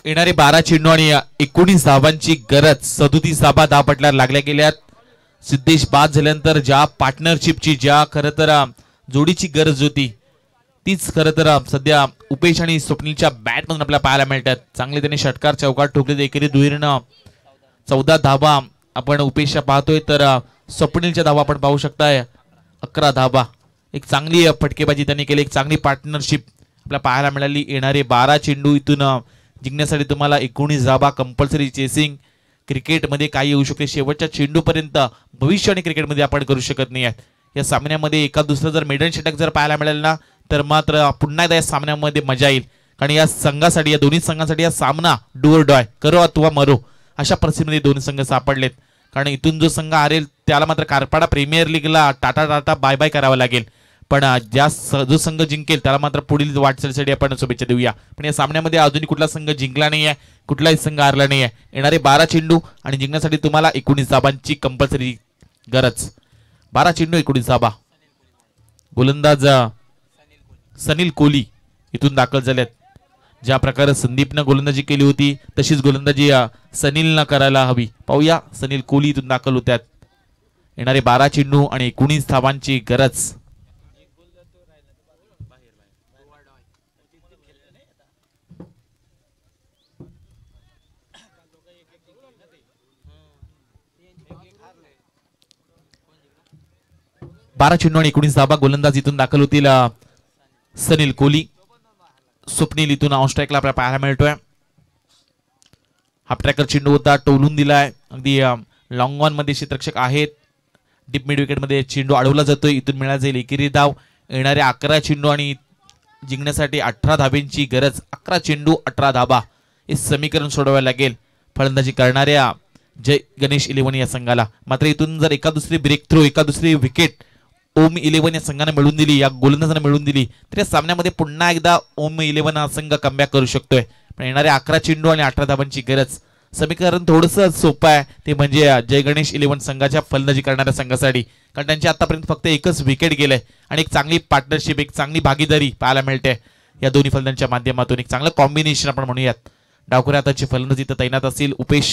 येणारे 12 चेंडू आणि 19 धाबांची गरज. 37 धाबा धावपटल्यावर लागल्या गेल्यात. सिद्धेश बाद झाल्यानंतर ज्या पार्टनरशिपची, ज्या खरं तर जोडीची गरज होती तीच खरं तर सध्या उपेश आणि स्वप्नीलच्या बॅटमधून आपल्याला पाहायला मिळतात. चांगले त्यांनी षटकार चौकार ठोकले. एकेरी दुहेरीनं 14 धाबा आपण उपेशच्या पाहतोय, तर स्वप्नीलच्या धाबा आपण पाहू शकताय 11 धाबा. एक चांगली फटकेबाजी त्यांनी केली. एक चांगली पार्टनरशिप आपल्याला पाहायला मिळाली. येणारे 12 चेंडू इथून जिंकण्यासाठी तुम्हाला 19 धाबा कंपल्सरी. चेसिंग क्रिकेटमध्ये काही येऊ शकते. शेवटच्या चेंडूपर्यंत भविष्य आणि क्रिकेटमध्ये आपण करू शकत नाही. या सामन्यामध्ये एका दुसरं जर मेडन षटक जर पाहायला मिळालं ना तर मात्र पुन्हा एकदा या सामन्यामध्ये मजा येईल. कारण या संघासाठी, या दोन्ही संघांसाठी हा सामना डू और डाय, करो अथवा मरो अशा परिस्थितीमध्ये दोन्ही संघ सापडलेत. कारण इथून जो संघ हारेल त्याला मात्र कारपाडा प्रीमियर लीगला टाटा टाटा बाय बाय करावं लागेल. पण जो संघ जिंकेल त्याला मात्र पुढील वाटचालीसाठी आपण शुभेच्छा देऊया. पण या सामन्यामध्ये अजूनही कुठला संघ जिंकला नाही आहे, कुठलाही संघ हारला नाही आहे. येणारे 12 चेंडू आणि जिंकण्यासाठी तुम्हाला 19 धाबांची कंपल्सरी गरज. 12 चेंडू 19 धाबा. गोलंदाज सनील कोहली इथून दाखल झालेत. ज्या प्रकारे संदीपनं गोलंदाजी केली होती तशीच गोलंदाजी सनीलनं करायला हवी. पाहूया सनील कोहली इथून दाखल होत्यात. येणारे 12 चेंडू आणि 19 धाबांची गरज. बारा चेंडू आणि 19 धाबा. गोलंदाज इथून दाखल होतील सनील कोहली. स्वप्नील इथून ऑन स्ट्राईकला आपल्याला पाहायला मिळतोय. हाफ ट्रॅकर चेंडू होता, टोलून दिलाय. अगदी लॉंग ऑन मध्ये क्षेत्ररक्षक आहेत. डीप मिड विकेट मध्ये चेंडू अडवला जातोय. इथून मिळाला जाईल एकेरी धाव. येणारे 11 चेंडू आणि जिंकण्यासाठी 18 धाब्यांची गरज. 11 चेंडू 18 धाबा हे समीकरण सोडवावे लागेल फलंदाजी करणाऱ्या जय गणेश 11 या संघाला. मात्र इथून जर एका दुसरी ब्रेक थ्रू, एका दुसरी विकेट ओम 11 या संघाने मिळवून दिली, या गोलंदाजाने मिळवून दिली, तर या सामन्यामध्ये पुन्हा एकदा ओम 11 हा संघ कमबॅक करू शकतोय. पण येणारे 11 चेंडू आणि 18 धावांची गरज. समीकरण थोडंसं सोपं आहे, ते म्हणजे जय गणेश 11 संघाच्या फलंदाजी करणाऱ्या संघासाठी, कारण त्यांच्या आतापर्यंत फक्त एकच विकेट गेलंय आणि एक चांगली पार्टनरशिप, एक चांगली भागीदारी पाहायला मिळते या दोन्ही फलंदाजांच्या माध्यमातून. एक चांगलं कॉम्बिनेशन आपण म्हणूयात. डावखुऱ्या हाताची फलंदाजी तर तैनात असेल. उपेश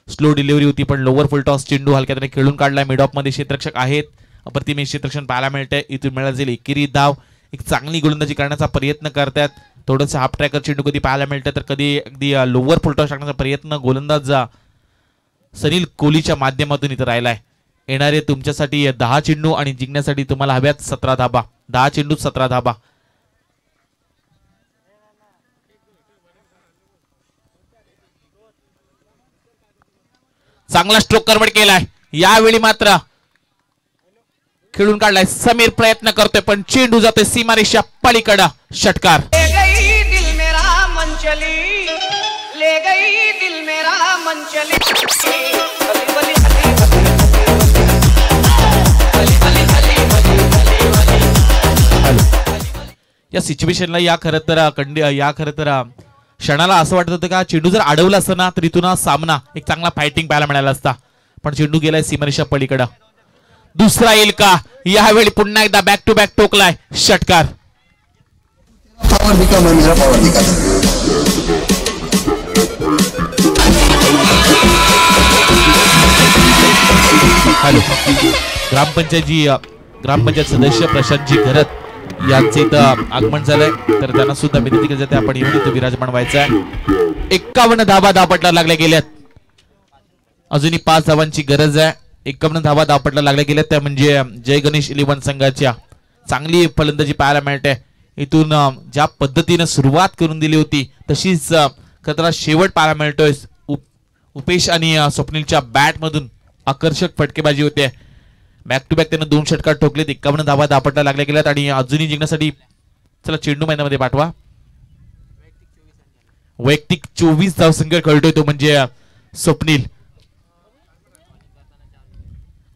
स्लो डिलिव्हरी होती, पण लोअर फुल टॉस चेंडू हलक्या त्याने खेळून काढलाय. मिड ऑफ मध्ये क्षेत्ररक्षक आहेत, अप्रतिम क्षेत्ररक्षण पाहायला मिळतंय. इथून मिळाला जाईल एकेरी धाव. एक चांगली गोलंदाजी करण्याचा प्रयत्न करतात. थोडंसं हाफ ट्रॅकर चेंडू कधी पाहायला मिळतं, तर कधी अगदी लोअर फुल टॉस टाकण्याचा प्रयत्न गोलंदाज सनील कोहलीच्या माध्यमातून इथं राहिलाय. येणारे तुमच्यासाठी 10 चेंडू आणि जिंकण्यासाठी तुम्हाला हव्यात 17 धाबा. 10 चेंडू 17 धाबा. चांगला स्ट्रोक कन्वर्ट केलाय. यावेळी मात्र खेळून काढलाय. समीर प्रयत्न करतोय, पण चेंडू जातोय सीमारेषा पलीकडे. षटकार. ले गई दिल मेरा मनचली, ले गई दिल मेरा मनचली. भली भली भली या सिच्युएशनला या खरं तर क्षणाला असं वाटत होतं का चेंडू जर अडवला असता ना तर इथून सामना एक चांगला फायटिंग पाहायला मिळाला असता, पण चेंडू गेलाय सीमारेषा पलीकडे. दुसरा येईल का? यावेळी पुन्हा एकदा बॅक टू बॅक टोकलाय. षटकार. हॅलो. ग्रामपंचायत सदस्य प्रशांतजी घरत यांचे इथं आगमन झालंय, तर त्यांना सुद्धा विनंती केली जाते आपण येऊन इथं विराजमान व्हायचं आहे. 51 धावा धावपटला लागल्या गेल्यात. अजूनही 5 धावांची गरज आहे. 51 धावा धावपटला लागल्या गेल्यात, त्या म्हणजे जय गणेश 11 संघाच्या चांगली फलंदाजी पाहायला मिळते. इथून ज्या पद्धतीने सुरुवात करून दिली होती तशीच खतरा शेवट पाहायला मिळतोय. उपेश आणि स्वप्नीलच्या बॅट मधून आकर्षक फटकेबाजी होते. बॅक टू बॅक त्यानं 2 षटकार ठोकलेत. 51 धावा धावपटला लागल्या गेल्यात आणि अजूनही जिंकण्यासाठी चला चेंडू मैदानामध्ये पाठवा. वैयक्तिक 24 धावसंख्या कळतोय तो म्हणजे स्वप्नील.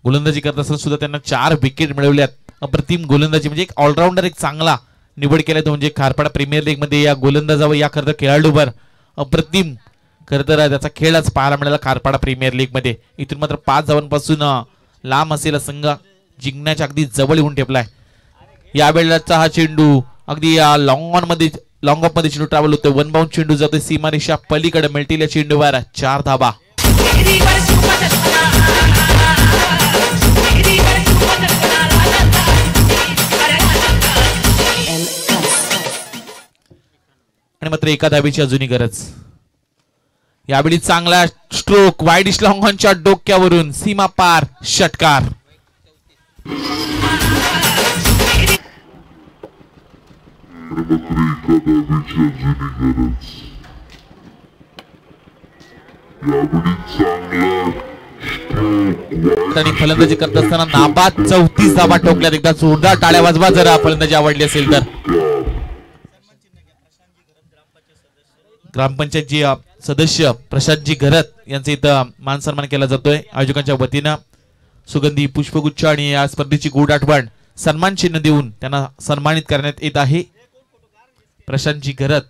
गोलंदाजी करत असताना सुद्धा त्यांना 4 विकेट मिळवल्यात. अप्रतिम गोलंदाजी म्हणजे एक ऑलराऊंडर एक चांगला निवड केलाय तो म्हणजे खारपाडा प्रीमियर लीग मध्ये या गोलंदाजावर या खरं तर खेळाडूवर अप्रतिम खरं तर त्याचा खेळ आज पाहायला मिळाला खारपाडा प्रीमियर लीग मध्ये. इथून मात्र 5 धावांपासून लांब असलेला संघ जिंकण्याच्या अगदी जवळ येऊन ठेपलाय. यावेळेचा हा चेंडू अगदी लॉंग ऑफ मध्ये चेंडू ट्रॅव्हल होतोय. 1 बाउंड चेंडू जातोय सीमारेषा पलीकडे. मिळतील या चेंडूवर 4 धाबा. आणि मात्र 1 धाबीची अजूनही गरज. यावेळी चांगला स्ट्रोक वाईडिश लॉंग ऑनच्या डोक्यावरून सीमा पार. षटकार. आणि फलंदाजी करत असताना नाबाद 34 धाबा ठोकल्यात. एकदा जोरदार टाळ्या वाजवा जर फलंदाजी आवडली असेल तर. ग्रामपंचायतची सदस्य प्रशांतजी घरत यांचा इथं मान सन्मान केला जातोय आयोजकांच्या वतीनं. सुगंधी पुष्पगुच्छ आणि या स्पर्धेची गूढ आठवण सन्मान चिन्ह देऊन त्यांना सन्मानित करण्यात येत आहे. प्रशांतजी घरत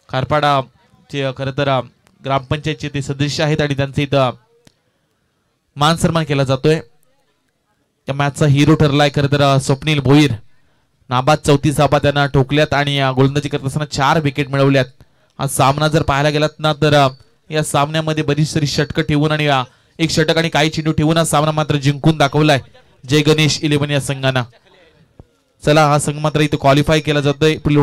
खारपाडा चे खरं तर ग्रामपंचायतचे ते सदस्य आहेत आणि त्यांचे इथं मान सन्मान केला जातोय. त्या मॅचचा हिरो ठरलाय खरं तर स्वप्नील भोईर. नाबाद 34 धावा त्यांना ठोकल्यात आणि गोलंदाजी करत असताना 4 विकेट मिळवल्यात. हा सामना जर पाहायला गेलात ना तर या सामन्यामध्ये बरीचशी षटकं ठेवून आणि 1 षटक आणि काही चेंडू ठेवून हा सामना मात्र जिंकून दाखवलाय जय गणेश 11 या संघानं. चला हा संघ मात्र इथे क्वालिफाय केला जातोय. पुढील